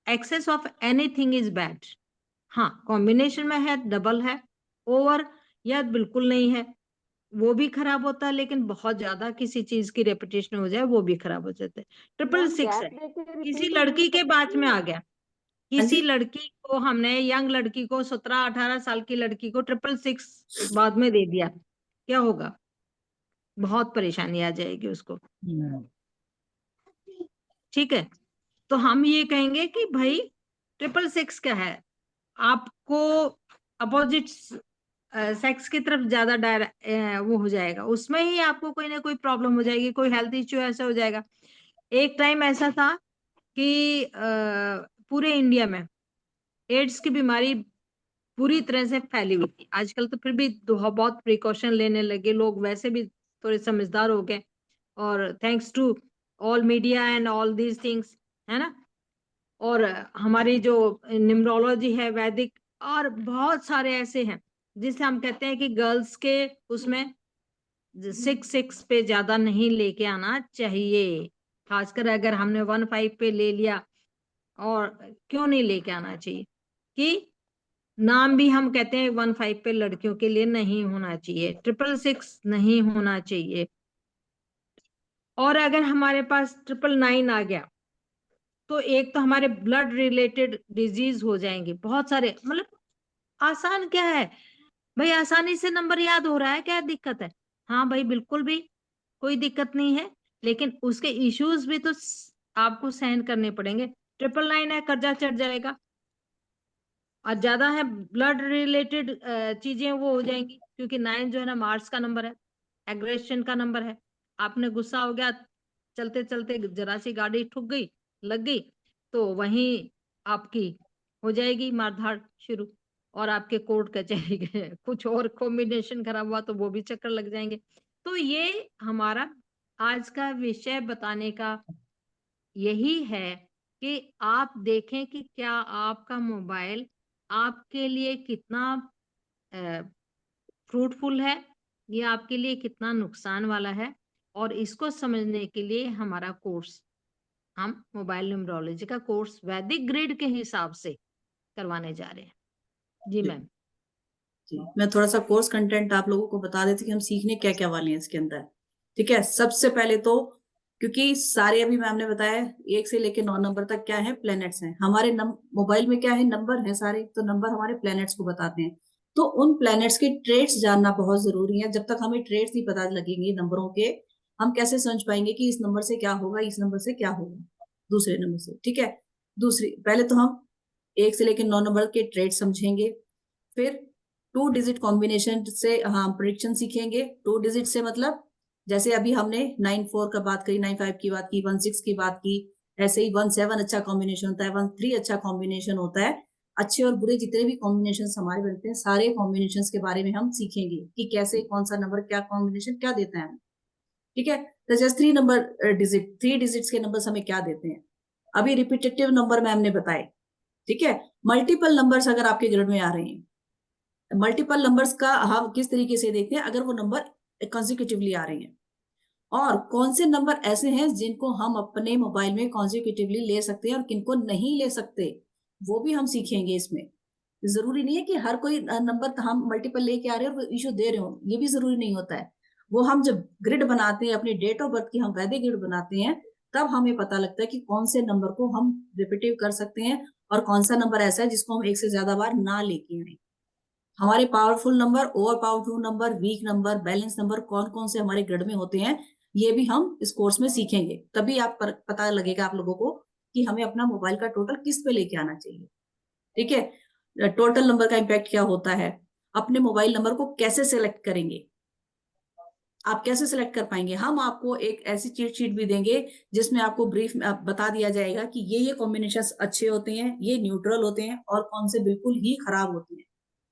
Excess of anything is bad. हाँ, कॉम्बिनेशन में है, डबल है, ओवर या बिल्कुल नहीं है वो भी खराब होता है, लेकिन बहुत ज्यादा किसी चीज की रेपुटेशन हो जाए वो भी खराब हो जाता है। 666 है,
गैप देके
किसी
रिपीट होने
लड़की के
लगती
बाद में
है।
आ गया,
हाँ
किसी
जी।
लड़की को हमने, यंग लड़की को, 17-18 साल की लड़की को 666 बाद में दे दिया, क्या होगा? बहुत परेशानी आ जाएगी उसको। ठीक है, तो हम ये कहेंगे कि भाई 666 क्या है, आपको अपोजिट सेक्स की तरफ ज्यादा वो हो जाएगा, उसमें ही आपको कोई ना कोई प्रॉब्लम हो जाएगी, कोई हेल्थ इश्यू ऐसा हो जाएगा। एक टाइम ऐसा था कि पूरे इंडिया में एड्स की बीमारी पूरी तरह से फैली हुई थी। आजकल तो फिर भी बहुत प्रिकॉशन लेने लगे लोग, वैसे भी थोड़े समझदार हो गए, और thanks to all media and all these things, है ना। और हमारी जो न्यूमरोलॉजी है, वैदिक, और बहुत सारे ऐसे हैं जिसे हम कहते हैं कि गर्ल्स के उसमें 666 पे ज्यादा नहीं लेके आना चाहिए, खासकर अगर हमने 15 पे ले लिया। और क्यों नहीं लेके आना चाहिए कि नाम भी हम कहते हैं 15 पे लड़कियों के लिए नहीं होना चाहिए, 666 नहीं होना चाहिए। और अगर हमारे पास 999 आ गया तो एक तो हमारे ब्लड रिलेटेड डिजीज हो जाएंगे बहुत सारे। मतलब आसान क्या है भाई, आसानी से नंबर याद हो रहा है, क्या दिक्कत है? हाँ भाई, बिल्कुल भी कोई दिक्कत नहीं है, लेकिन उसके इश्यूज भी तो आपको सहन करने पड़ेंगे। 999 है, कर्जा चढ़ जाएगा, और ज्यादा है ब्लड रिलेटेड चीजें वो हो जाएंगी, क्योंकि 9 जो है ना मार्स का नंबर है, एग्रेशन का नंबर है। आपने गुस्सा हो गया, चलते चलते जरा सी गाड़ी ठुक गई, लग गई, तो वहीं आपकी हो जाएगी मारधाड़ शुरू, और आपके कोर्ट कचहरी के कुछ और कॉम्बिनेशन खराब हुआ तो वो भी चक्कर लग जाएंगे। तो ये हमारा आज का विषय बताने का यही है कि आप देखें कि क्या आपका मोबाइल आपके लिए कितना फ्रूटफुल है, ये आपके लिए कितना नुकसान वाला है। और इसको समझने के लिए हमारा कोर्स, हम मोबाइल न्यूमरोलॉजी का कोर्स वैदिक ग्रिड के हिसाब से करवाने जा रहे हैं। जी मैम।
जी, मैं थोड़ा सा कोर्स कंटेंट आप लोगों को बता देती कि हम सीखने क्या क्या वाले हैं इसके अंदर। ठीक है, सबसे पहले तो क्योंकि सारे अभी मैम ने बताया 1 से लेके 9 नंबर तक क्या है, प्लैनेट्स हैं हमारे मोबाइल में, क्या है, नंबर है सारे, तो नंबर हमारे प्लैनेट्स को बताते हैं। तो उन प्लैनेट्स के ट्रेड्स जानना बहुत जरूरी है। जब तक हमें ट्रेड्स नहीं पता लगेंगे नंबरों के, हम कैसे समझ पाएंगे कि इस नंबर से क्या होगा, इस नंबर से क्या होगा, दूसरे नंबर से। ठीक है, दूसरी पहले तो हम 1 से लेके 9 नंबर के ट्रेड समझेंगे, फिर 2 डिजिट कॉम्बिनेशन से हम प्रिडिक्शन सीखेंगे। 2 डिजिट से मतलब जैसे अभी हमने 94 का बात करी, 95 की बात की, 16 की बात की, ऐसे ही 17 अच्छा कॉम्बिनेशन होता है, 13 अच्छा कॉम्बिनेशन होता है। अच्छे और बुरे जितने भी कॉम्बिनेशन हमारे बनते हैं, सारे कॉम्बिनेशन के बारे में हम सीखेंगे कि कैसे कौन सा नंबर क्या कॉम्बिनेशन क्या देता है। ठीक है, तो जस्ट 3 नंबर डिजिट, 3 डिजिट्स के नंबर हमें क्या देते हैं। अभी रिपीटेटिव नंबर मैम ने बताए। ठीक है, मल्टीपल नंबर्स अगर आपके ग्रिड में आ रहे हैं, मल्टीपल नंबर्स का हम किस तरीके से देखते हैं, अगर वो नंबर कॉन्जिक्यूटिवली आ रहे हैं, और कौन से नंबर ऐसे हैं जिनको हम अपने मोबाइल में कॉन्जिक्यूटिवली ले सकते हैं और किनको नहीं ले सकते, वो भी हम सीखेंगे इसमें। जरूरी नहीं है कि हर कोई नंबर हम मल्टीपल लेके आ रहे हैं और इशू दे रहे हो, ये भी जरूरी नहीं होता है। वो हम जब ग्रिड बनाते हैं, अपनी डेट ऑफ बर्थ की हम वैदिक ग्रिड बनाते हैं, तब हमें पता लगता है कि कौन से नंबर को हम रिपीटिव कर सकते हैं और कौन सा नंबर ऐसा है जिसको हम एक से ज्यादा बार ना लेके आए। हमारे powerful number, over powerful number, weak number, balance number कौन कौन से हमारे ग्रिड में होते हैं, ये भी हम इस कोर्स में सीखेंगे। तभी आप पता लगेगा आप लोगों को कि हमें अपना मोबाइल का टोटल किस पे लेके आना चाहिए। ठीक है, टोटल नंबर का इम्पैक्ट क्या होता है, अपने मोबाइल नंबर को कैसे सिलेक्ट करेंगे, आप कैसे सिलेक्ट कर पाएंगे। हम आपको एक ऐसी चीट शीट भी देंगे जिसमें आपको ब्रीफ में बता दिया जाएगा कि ये कॉम्बिनेशन अच्छे होते हैं, ये न्यूट्रल होते हैं और कौन से बिल्कुल ही खराब होते हैं।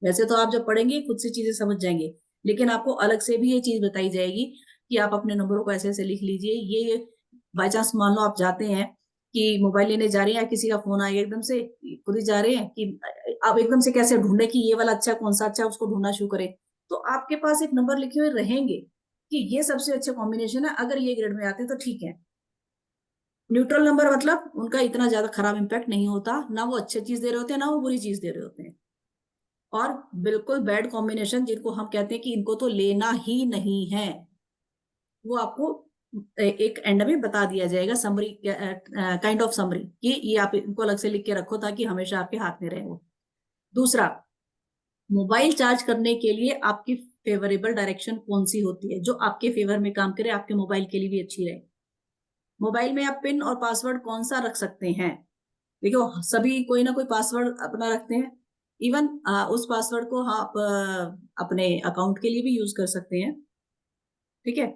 वैसे तो आप जब पढ़ेंगे खुद से चीजें समझ जाएंगे, लेकिन आपको अलग से भी ये चीज बताई जाएगी कि आप अपने नंबरों को ऐसे ऐसे लिख लीजिए। ये बाई चांस मान लो आप जाते हैं कि मोबाइल लेने जा रहे हैं, किसी का फोन आ गया एकदम से, खुद ही जा रहे हैं कि आप एकदम से कैसे ढूंढे कि ये वाला अच्छा कौन सा अच्छा, उसको ढूंढना शुरू करें। तो आपके पास एक नंबर लिखे हुए रहेंगे कि ये सबसे अच्छे कॉम्बिनेशन है, अगर ये ग्रेड में आते हैं तो ठीक है। न्यूट्रल नंबर मतलब उनका इतना ज्यादा खराब इंपैक्ट नहीं होता, ना वो अच्छी चीज दे रहे होते हैं ना वो बुरी चीज दे रहे होते हैं। और बिल्कुल बैड कॉम्बिनेशन जिनको हम कहते हैं कि इनको तो लेना ही नहीं है, वो आपको एक एंड में बता दिया जाएगा, समरी काइंड ऑफ समरी, कि ये आप इनको अलग से लिख के रखो ताकि हमेशा आपके हाथ में रहे वो। दूसरा, मोबाइल चार्ज करने के लिए आपकी फेवरेबल डायरेक्शन कौन सी होती है जो आपके फेवर में काम करे, आपके मोबाइल के लिए भी अच्छी रहे। मोबाइल में आप पिन और पासवर्ड कौन सा रख सकते हैं। देखो सभी कोई ना कोई पासवर्ड अपना रखते हैं, इवन उस पासवर्ड को आप अपने अकाउंट के लिए भी यूज कर सकते हैं। ठीक है,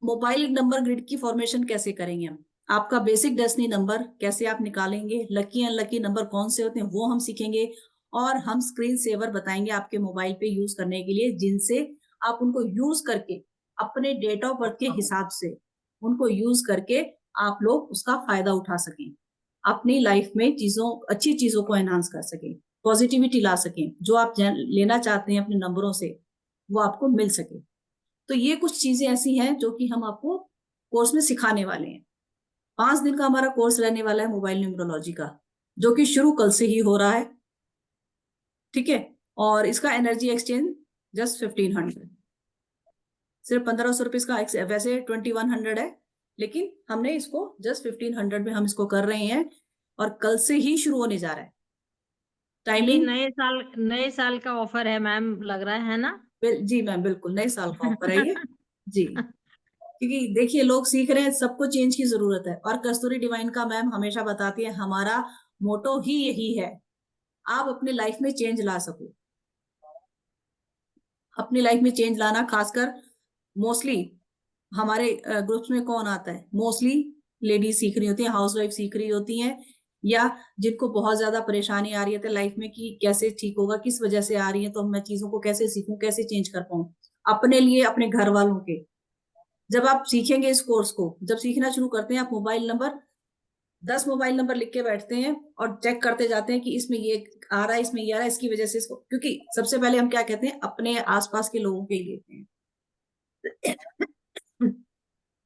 मोबाइल नंबर ग्रिड की फॉर्मेशन कैसे करेंगे हम, आपका बेसिक डेस्टिनी नंबर कैसे आप निकालेंगे, लकी अनलकी नंबर कौन से होते हैं वो हम सीखेंगे। और हम स्क्रीन सेवर बताएंगे आपके मोबाइल पे यूज करने के लिए, जिनसे आप उनको यूज करके अपने डेट ऑफ बर्थ के हिसाब से उनको यूज करके आप लोग उसका फायदा उठा सकें, अपनी लाइफ में चीजों अच्छी चीजों को एनहांस कर सकें, पॉजिटिविटी ला सकें, जो आप लेना चाहते हैं अपने नंबरों से वो आपको मिल सके। तो ये कुछ चीजें ऐसी हैं जो कि हम आपको कोर्स में सिखाने वाले हैं। 5 दिन का हमारा कोर्स रहने वाला है मोबाइल न्यूमरोलॉजी का, जो कि शुरू कल से ही हो रहा है। ठीक है, और इसका एनर्जी एक्सचेंज जस्ट 1500, सिर्फ 1500 रुपये का, वैसे 2100 है, लेकिन हमने इसको जस्ट 1500 में हम इसको कर रहे हैं और कल से ही शुरू होने जा रहा है।
ये
टाइमिंग
नए साल का ऑफर है मैम, लग रहा है ना?
जी मैम, बिल्कुल नए साल का ऑफर है ये जी। क्योंकि देखिए लोग सीख रहे हैं, सबको चेंज की जरूरत है, और कस्तूरी डिवाइन का मैम हमेशा बताती है हमारा मोटो ही यही है, आप अपनी लाइफ में चेंज ला सको। अपनी लाइफ में चेंज लाना, खासकर मोस्टली हमारे ग्रुप्स में कौन आता है, मोस्टली लेडीज सीख रही होती हैं, हाउसवाइफ सीख रही होती हैं, या जिनको बहुत ज्यादा परेशानी आ रही है लाइफ में कि कैसे ठीक होगा, किस वजह से आ रही है, तो मैं चीजों को कैसे सीखूं, कैसे चेंज कर पाऊं अपने लिए, अपने घर वालों के। जब आप सीखेंगे इस कोर्स को, जब सीखना शुरू करते हैं, आप मोबाइल नंबर 10 मोबाइल नंबर लिख के बैठते हैं और चेक करते जाते हैं कि इसमें ये आ रहा है, इसमें ये आ रहा है, इसकी वजह से इसको, क्योंकि सबसे पहले हम क्या कहते हैं अपने आसपास के लोगों के लिए लेते हैं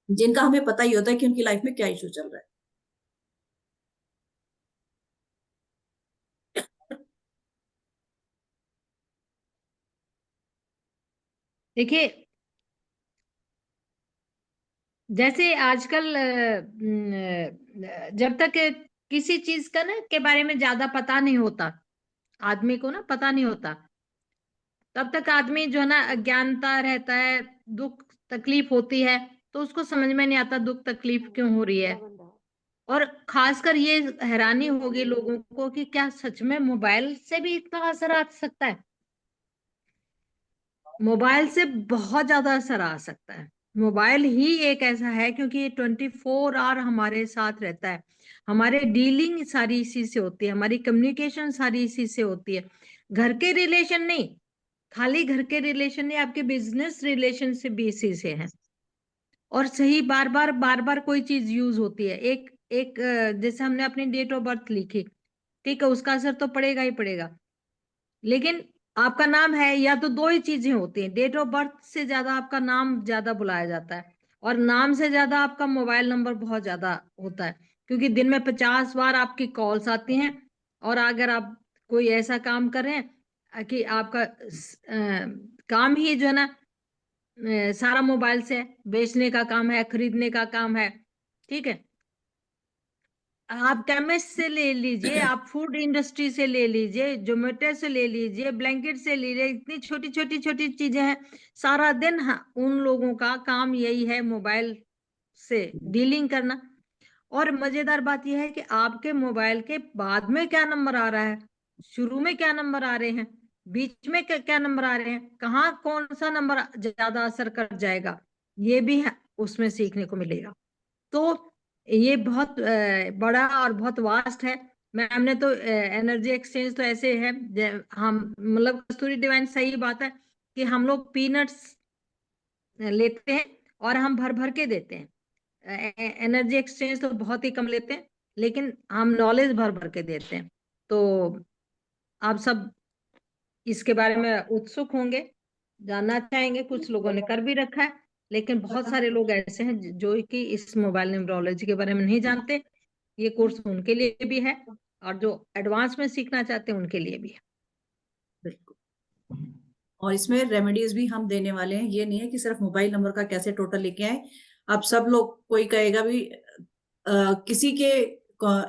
जिनका हमें पता ही होता है कि उनकी लाइफ में क्या इशू चल रहा है।
देखिए, जैसे आजकल जब तक किसी चीज का ना के बारे में ज्यादा पता नहीं होता, आदमी को ना पता नहीं होता, तब तक आदमी जो है ना अज्ञानता रहता है, दुख तकलीफ होती है तो उसको समझ में नहीं आता दुख तकलीफ क्यों हो रही है। और खासकर ये हैरानी होगी लोगों को कि क्या सच में मोबाइल से भी इतना असर आ सकता है। मोबाइल से बहुत ज्यादा असर आ सकता है। मोबाइल ही एक ऐसा है क्योंकि ये 24 आवर हमारे साथ रहता है, हमारे डीलिंग सारी इसी से होती है, हमारी कम्युनिकेशन सारी इसी से होती है। घर के रिलेशन नहीं, खाली घर के रिलेशन नहीं, आपके बिजनेस रिलेशन से भी इसी से है। और सही बार बार कोई चीज यूज होती है, एक एक जैसे हमने अपनी डेट ऑफ बर्थ लिखी, ठीक है, उसका असर तो पड़ेगा ही पड़ेगा। लेकिन आपका नाम है, या तो दो ही चीजें होती हैं, डेट ऑफ बर्थ से ज्यादा आपका नाम ज्यादा बुलाया जाता है, और नाम से ज्यादा आपका मोबाइल नंबर बहुत ज्यादा होता है, क्योंकि दिन में 50 बार आपकी कॉल्स आती हैं। और अगर आप कोई ऐसा काम कर रहे हैं कि आपका काम ही जो है ना सारा मोबाइल से है, बेचने का काम है, खरीदने का काम है, ठीक है। आप केमिस्ट से ले लीजिए, आप फूड इंडस्ट्री से ले लीजिए, जोमेटो से ले लीजिए, ब्लैंकेट से ले लीजिए, इतनी छोटी छोटी छोटी चीजें हैं। सारा दिन उन लोगों का काम यही है, मोबाइल से डीलिंग करना। और मजेदार बात यह है कि आपके मोबाइल के बाद में क्या नंबर आ रहा है, शुरू में क्या नंबर आ रहे हैं, बीच में क्या नंबर आ रहे हैं, कहाँ कौन सा नंबर ज्यादा असर कर जाएगा, ये भी है, उसमें सीखने को मिलेगा। तो ये बहुत बड़ा और बहुत वास्ट है। मैम ने तो एनर्जी एक्सचेंज तो ऐसे है, हम मतलब कस्तूरी डिवाइन सही बात है कि हम लोग पीनट्स लेते हैं और हम भर भर के देते हैं। एनर्जी एक्सचेंज तो बहुत ही कम लेते हैं, लेकिन हम नॉलेज भर भर के देते हैं। तो आप सब इसके बारे में उत्सुक होंगे, जानना चाहेंगे, कुछ लोगों ने कर भी रखा है, लेकिन बहुत सारे लोग ऐसे हैं जो कि इस मोबाइल न्यूमरोलॉजी के बारे में नहीं जानते। ये कोर्स उनके लिए भी है, और जो एडवांस में सीखना चाहते हैं उनके लिए भी है।
बिल्कुल। और इसमें रेमेडीज भी हम देने वाले हैं, ये नहीं है कि सिर्फ मोबाइल नंबर का कैसे टोटल लेके आए। अब सब लोग, कोई कहेगा भी किसी के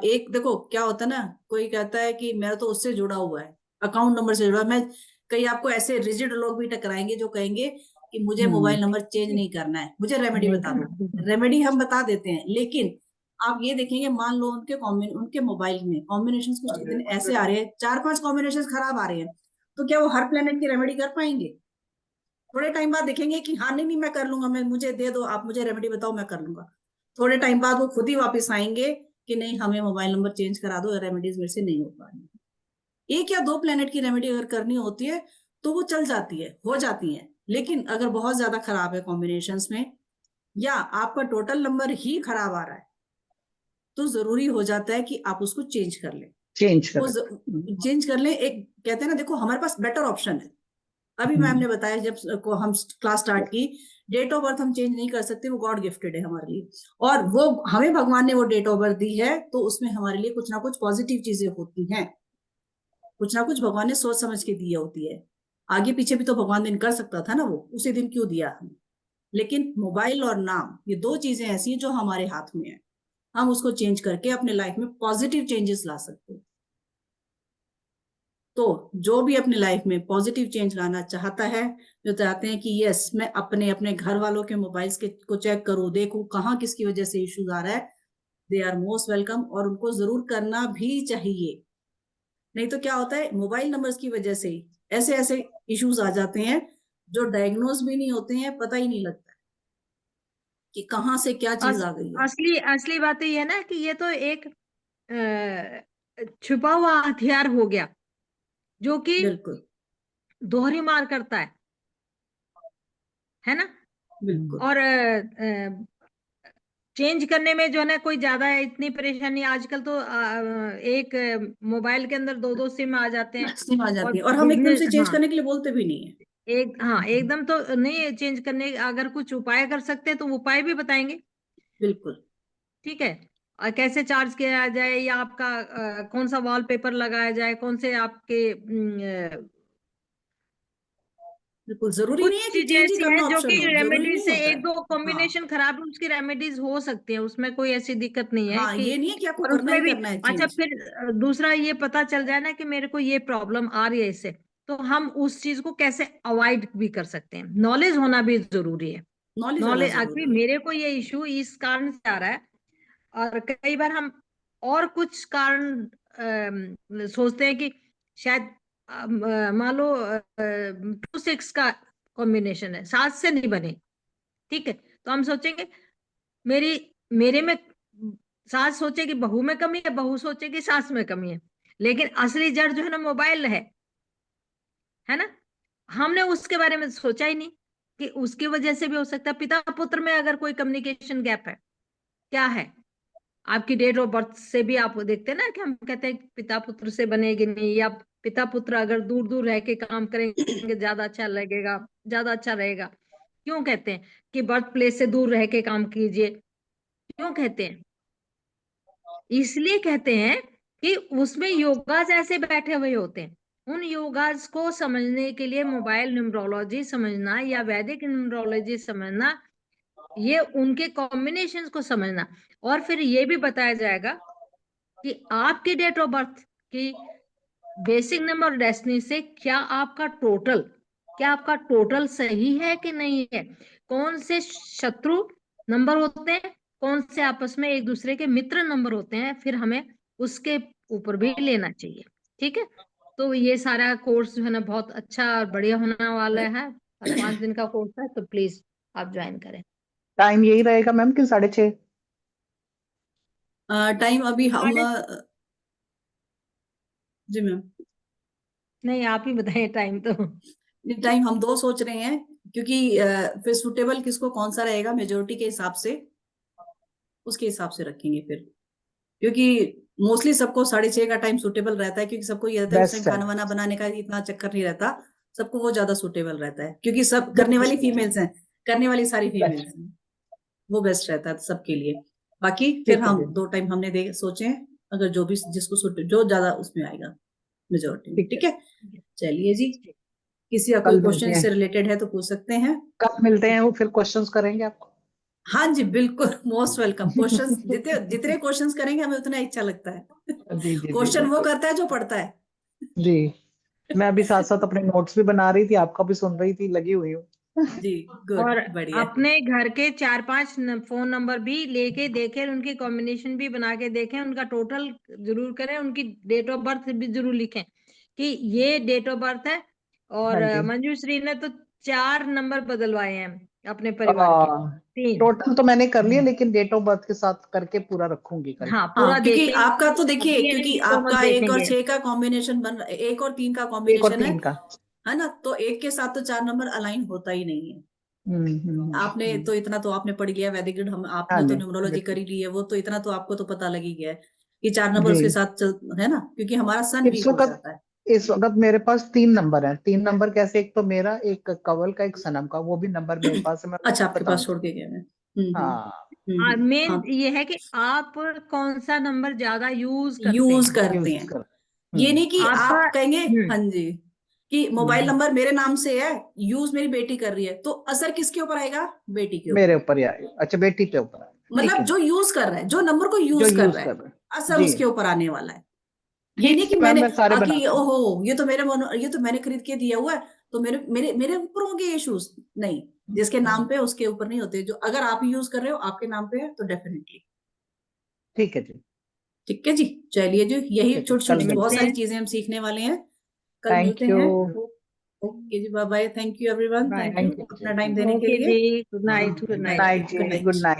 एक, देखो क्या होता है ना, कोई कहता है कि मेरा तो उससे जुड़ा हुआ है, अकाउंट नंबर से जुड़ा। मैं कई आपको ऐसे रिजिड लोग भी टकराएंगे जो कहेंगे कि मुझे मोबाइल नंबर चेंज नहीं करना है, मुझे रेमेडी बता दो। रेमेडी हम बता देते हैं, लेकिन आप ये देखेंगे, मान लो उनके मोबाइल में कॉम्बिनेशन कुछ दिन ऐसे आ रहे हैं, 4-5 कॉम्बिनेशन खराब आ रहे हैं, तो क्या वो हर प्लेनेट की रेमेडी कर पाएंगे? थोड़े टाइम बाद देखेंगे कि हाँ नहीं मैं कर लूंगा, मैं मुझे दे दो, आप मुझे रेमेडी बताओ, मैं कर लूंगा। थोड़े टाइम बाद वो खुद ही वापस आएंगे कि नहीं हमें मोबाइल नंबर चेंज करा दो, रेमेडीज मेरे से नहीं हो पा रही। 1 या 2 प्लेनेट की रेमेडी अगर करनी होती है तो वो चल जाती है, हो जाती है। लेकिन अगर बहुत ज्यादा खराब है कॉम्बिनेशन में, या आपका टोटल नंबर ही खराब आ रहा है, तो जरूरी हो जाता है कि आप उसको चेंज कर लें। चेंज कर लें। एक कहते हैं ना, देखो हमारे पास बेटर ऑप्शन है। अभी मैम ने बताया, जब को हम क्लास स्टार्ट की, डेट ऑफ बर्थ हम चेंज नहीं कर सकते, वो गॉड गिफ्टेड है हमारे लिए, और वो हमें भगवान ने वो डेट ऑफ बर्थ दी है, तो उसमें हमारे लिए कुछ ना कुछ पॉजिटिव चीजें होती हैं, कुछ ना कुछ भगवान ने सोच समझ के दी होती है। आगे पीछे भी तो भगवान दिन कर सकता था ना, वो उसी दिन क्यों दिया हमें? लेकिन मोबाइल और नाम, ये 2 चीजें ऐसी हैं जो हमारे हाथ में है, हम उसको चेंज करके अपने लाइफ में पॉजिटिव चेंजेस ला सकते हैं। तो जो भी अपनी लाइफ में पॉजिटिव चेंज लाना चाहता है, जो चाहते हैं कि यस मैं अपने अपने घर वालों के मोबाइल्स के को चेक करूं, देखूं कहाँ किसकी वजह से इश्यूज आ रहा है, दे आर मोस्ट वेलकम, और उनको जरूर करना भी चाहिए। नहीं तो क्या होता है, मोबाइल नंबर्स की वजह से ही ऐसे ऐसे इश्यूज आ जाते हैं जो डायग्नोज भी नहीं होते हैं, पता ही नहीं लगता कि कहाँ से क्या चीज आ गई है।
असली बात ये है ना कि ये तो एक छुपा हुआ हथियार हो गया, जो कि
बिल्कुल
दोहरी मार करता है ना।
बिल्कुल।
और चेंज करने में जो है ना कोई ज्यादा इतनी परेशानी, आजकल तो एक मोबाइल के अंदर 2-2 सिम आ जाते हैं।
सिम आ
और
जाती है, और हम एकदम
बिजनेस,
से चेंज
हाँ,
करने के लिए बोलते भी नहीं है।
एकदम तो नहीं चेंज करने, अगर कुछ उपाय कर सकते हैं तो उपाय भी बताएंगे,
बिल्कुल
ठीक है। और कैसे चार्ज किया जाए, या आपका कौन सा वॉलपेपर लगाया जाए, कौन से आपके
बिल्कुल। जरूरी
कुछ
नहीं है कि
चीजें
चेंज ही
ऐसी हैं
करना
जो कि
ऑप्शन हो, जरूरी
रेमेडीज
नहीं
से,
होता
एक
है।
दो
हाँ
कॉम्बिनेशन खराब है, उसकी रेमेडीज हो सकती है, उसमें कोई ऐसी दिक्कत नहीं है
हाँ,
कि।
ये नहीं है कि आपको
और
करना
उसमें
ही
भी,
करना है
अच्छा,
चेंज।
फिर दूसरा ये पता चल जाए ना कि मेरे को ये प्रॉब्लम आ रही है इससे, तो हम उस चीज को कैसे अवॉइड भी कर सकते हैं। नॉलेज होना भी जरूरी है।
नॉलेज होना
नॉलेज, अभी
जरूरी है।
मेरे को ये इशू इस कारण से आ रहा है, और कई बार हम और कुछ कारण सोचते हैं कि शायद मान लो 2-6 का कॉम्बिनेशन है, 7 से नहीं बने, ठीक है। तो हम सोचेंगे मेरी मेरे में, सास सोचे कि बहू में कमी है, बहू सोचे कि सास में कमी है, लेकिन असली जड़ जो है ना मोबाइल है ना। हमने उसके बारे में सोचा ही नहीं कि उसकी वजह से भी हो सकता है पिता पुत्र में अगर कोई कम्युनिकेशन गैप है, क्या है। आपकी डेट ऑफ बर्थ से भी आप देखते हैं ना कि हम कहते हैं पिता पुत्र से बनेगी नहीं, या पिता पुत्र अगर दूर दूर रह के काम करेंगे ज्यादा अच्छा लगेगा, ज्यादा अच्छा रहेगा। क्यों कहते हैं कि बर्थ प्लेस से दूर रह के काम कीजिए, क्यों कहते हैं? इसलिए कहते हैं कि उसमें योगा ऐसे बैठे हुए होते हैं, उन योगास को समझने के लिए मोबाइल न्यूमरोलॉजी समझना या वैदिक न्यूमरोलॉजी समझना, ये उनके कॉम्बिनेशंस को समझना, और फिर ये भी बताया जाएगा कि आपकी डेट ऑफ बर्थ की बेसिक नंबर और डेस्टिनी से क्या आपका टोटल सही है कि नहीं है, कौन से शत्रु नंबर होते हैं, कौन से आपस में एक दूसरे के मित्र नंबर होते हैं, फिर हमें उसके ऊपर भी लेना चाहिए। ठीक है, तो ये सारा कोर्स जो है ना बहुत अच्छा और बढ़िया होने वाला है, और 5 दिन का कोर्स है, तो प्लीज आप ज्वाइन करें।
टाइम यही रहेगा मैम कि 6:30?
टाइम अभी हम
साढ़े-
जी मैम,
नहीं, आप ही बताइए टाइम तो।
टाइम हम 2 सोच रहे हैं, क्योंकि फिर सुटेबल किसको कौन सा रहेगा मेजोरिटी के हिसाब से, उसके हिसाब से रखेंगे फिर, क्योंकि मोस्टली सबको 6:30 का टाइम सुटेबल रहता है, क्योंकि सबको ये रहता है उस टाइम
बेस्ट है।
खाना वाना बनाने का इतना चक्कर नहीं रहता, सबको वो ज्यादा सुटेबल रहता है, क्योंकि सब करने वाली फीमेल्स हैं, करने वाली सारी फीमेल्स हैं, वो बेस्ट रहता है सबके लिए। बाकी फिर
ठीक है
हम
जी।
2 टाइम हमने सोचे हैं, अगर जो भी जिसको जो ज्यादा उसमें आएगा मेजोरिटी में। ठीक है, चलिए जी, किसी का कोई
कल मिलते
क्वेश्चन
हैं।
से रिलेटेड है तो पूछ सकते हैं।
कब मिलते हैं, वो फिर क्वेश्चंस करेंगे आपको।
हाँ जी बिल्कुल, मोस्ट वेलकम। क्वेश्चंस जितने जितने क्वेश्चंस करेंगे हमें उतना अच्छा लगता है।
जी जी जी
क्वेश्चन वो
जी
करता है जो पढ़ता है।
जी। मैं अभी साथ साथ अपने नोट्स भी बना रही थी, आपका भी सुन रही थी, लगी हुई हूँ।
जी गुड,
और
बढ़िया।
अपने घर के 4-5 फोन नंबर भी लेके देखें, उनकी कॉम्बिनेशन भी बना के देखें, उनका टोटल जरूर करें, उनकी डेट ऑफ बर्थ भी जरूर लिखें कि ये डेट ऑफ बर्थ है। और
हाँ जी।
मंजूश्री ने तो 4 नंबर बदलवाए हैं अपने परिवार के, 3।
टोटल तो मैंने कर लिया, लेकिन डेट ऑफ बर्थ के साथ करके पूरा रखूंगी कल।
हाँ, पूरा
हाँ, क्योंकि
देखेंगे,
आपका तो देखिए,
अगली
क्योंकि
डेट ऑफ बर्थ
आपका 1 और
देखेंगे।
6 का कॉम्बिनेशन 1 और 3 का
1 और
कॉम्बिनेशन
3 का।
है ना, तो 1 के साथ तो 4 नंबर अलाइन होता ही नहीं है। आपने तो इतना तो आपने पढ़ लिया वैदिक गणित, हम
हाँ
आपने तो
जी
न्यूमरोलॉजी
बिल्कुल।
करी ली है, वो तो इतना तो आपको तो पता लग ही गया है कि 4 नंबर
जी।
उसके साथ चल, है ना, क्योंकि हमारा सन
इस
वीक हो
वक्त
जाता है।
इस वक्त मेरे पास 3 नंबर हैं। 3 नंबर कैसे? एक तो मेरा, एक कवल का, एक सनम का, वो भी नंबर मेरे पास है, मैं
अच्छा, आपके पास छोड़
बताऊंगा।
के गए मैं।
हाँ,
मेन
हाँ,
ये है कि आप कौन सा नंबर ज्यादा यूज करते
यूज
हैं।
करते
यूज
हैं।
कर।
ये नहीं कि
आपका
आप कहेंगे हाँ जी कि मोबाइल
हम्म,
नंबर मेरे नाम से है, यूज मेरी बेटी कर रही है, तो असर किसके ऊपर आएगा? बेटी के
मेरे
ऊपर।
ऊपर ही आए। अच्छा, बेटी पे ऊपर आए, ठीक
मतलब
है।
जो यूज कर रहा है, जो नंबर को
जो
यूज कर
यूज
रहा
कर
है,
रहे हैं।
असर
जी
उसके ऊपर आने वाला है। ये
ठीक
नहीं कि
है मैम,
मैंने
मैं सारे
कि
बनाता हूँ।
ओहो ये तो मैंने खरीद के दिया हुआ है, तो मेरे मेरे मेरे ऊपर होंगे ये शूज। नहीं, जिसके नाम पे है, उसके ऊपर नहीं होते। जो अगर आप यूज कर रहे हो, आपके नाम पे है, तो डेफिनेटली।
ठीक है जी।
ठीक है जी, चलिए जी,
ठीक
यही
है जी,
छोटी
कल
छोटी बहुत
मिलते
मिलते
सारी
हैं।
चीजें हम सीखने वाले हैं। कल
थैंक
मिलते
यू।
हैं। ओके जी, bye bye, thank you everyone,
bye.
Thank you
thank you
अपना टाइम देने के
ओके
लिए।
जी, good night, good
bye
night.
Bye,
night जी,
गुड
गुड
नाइट।
नाइट।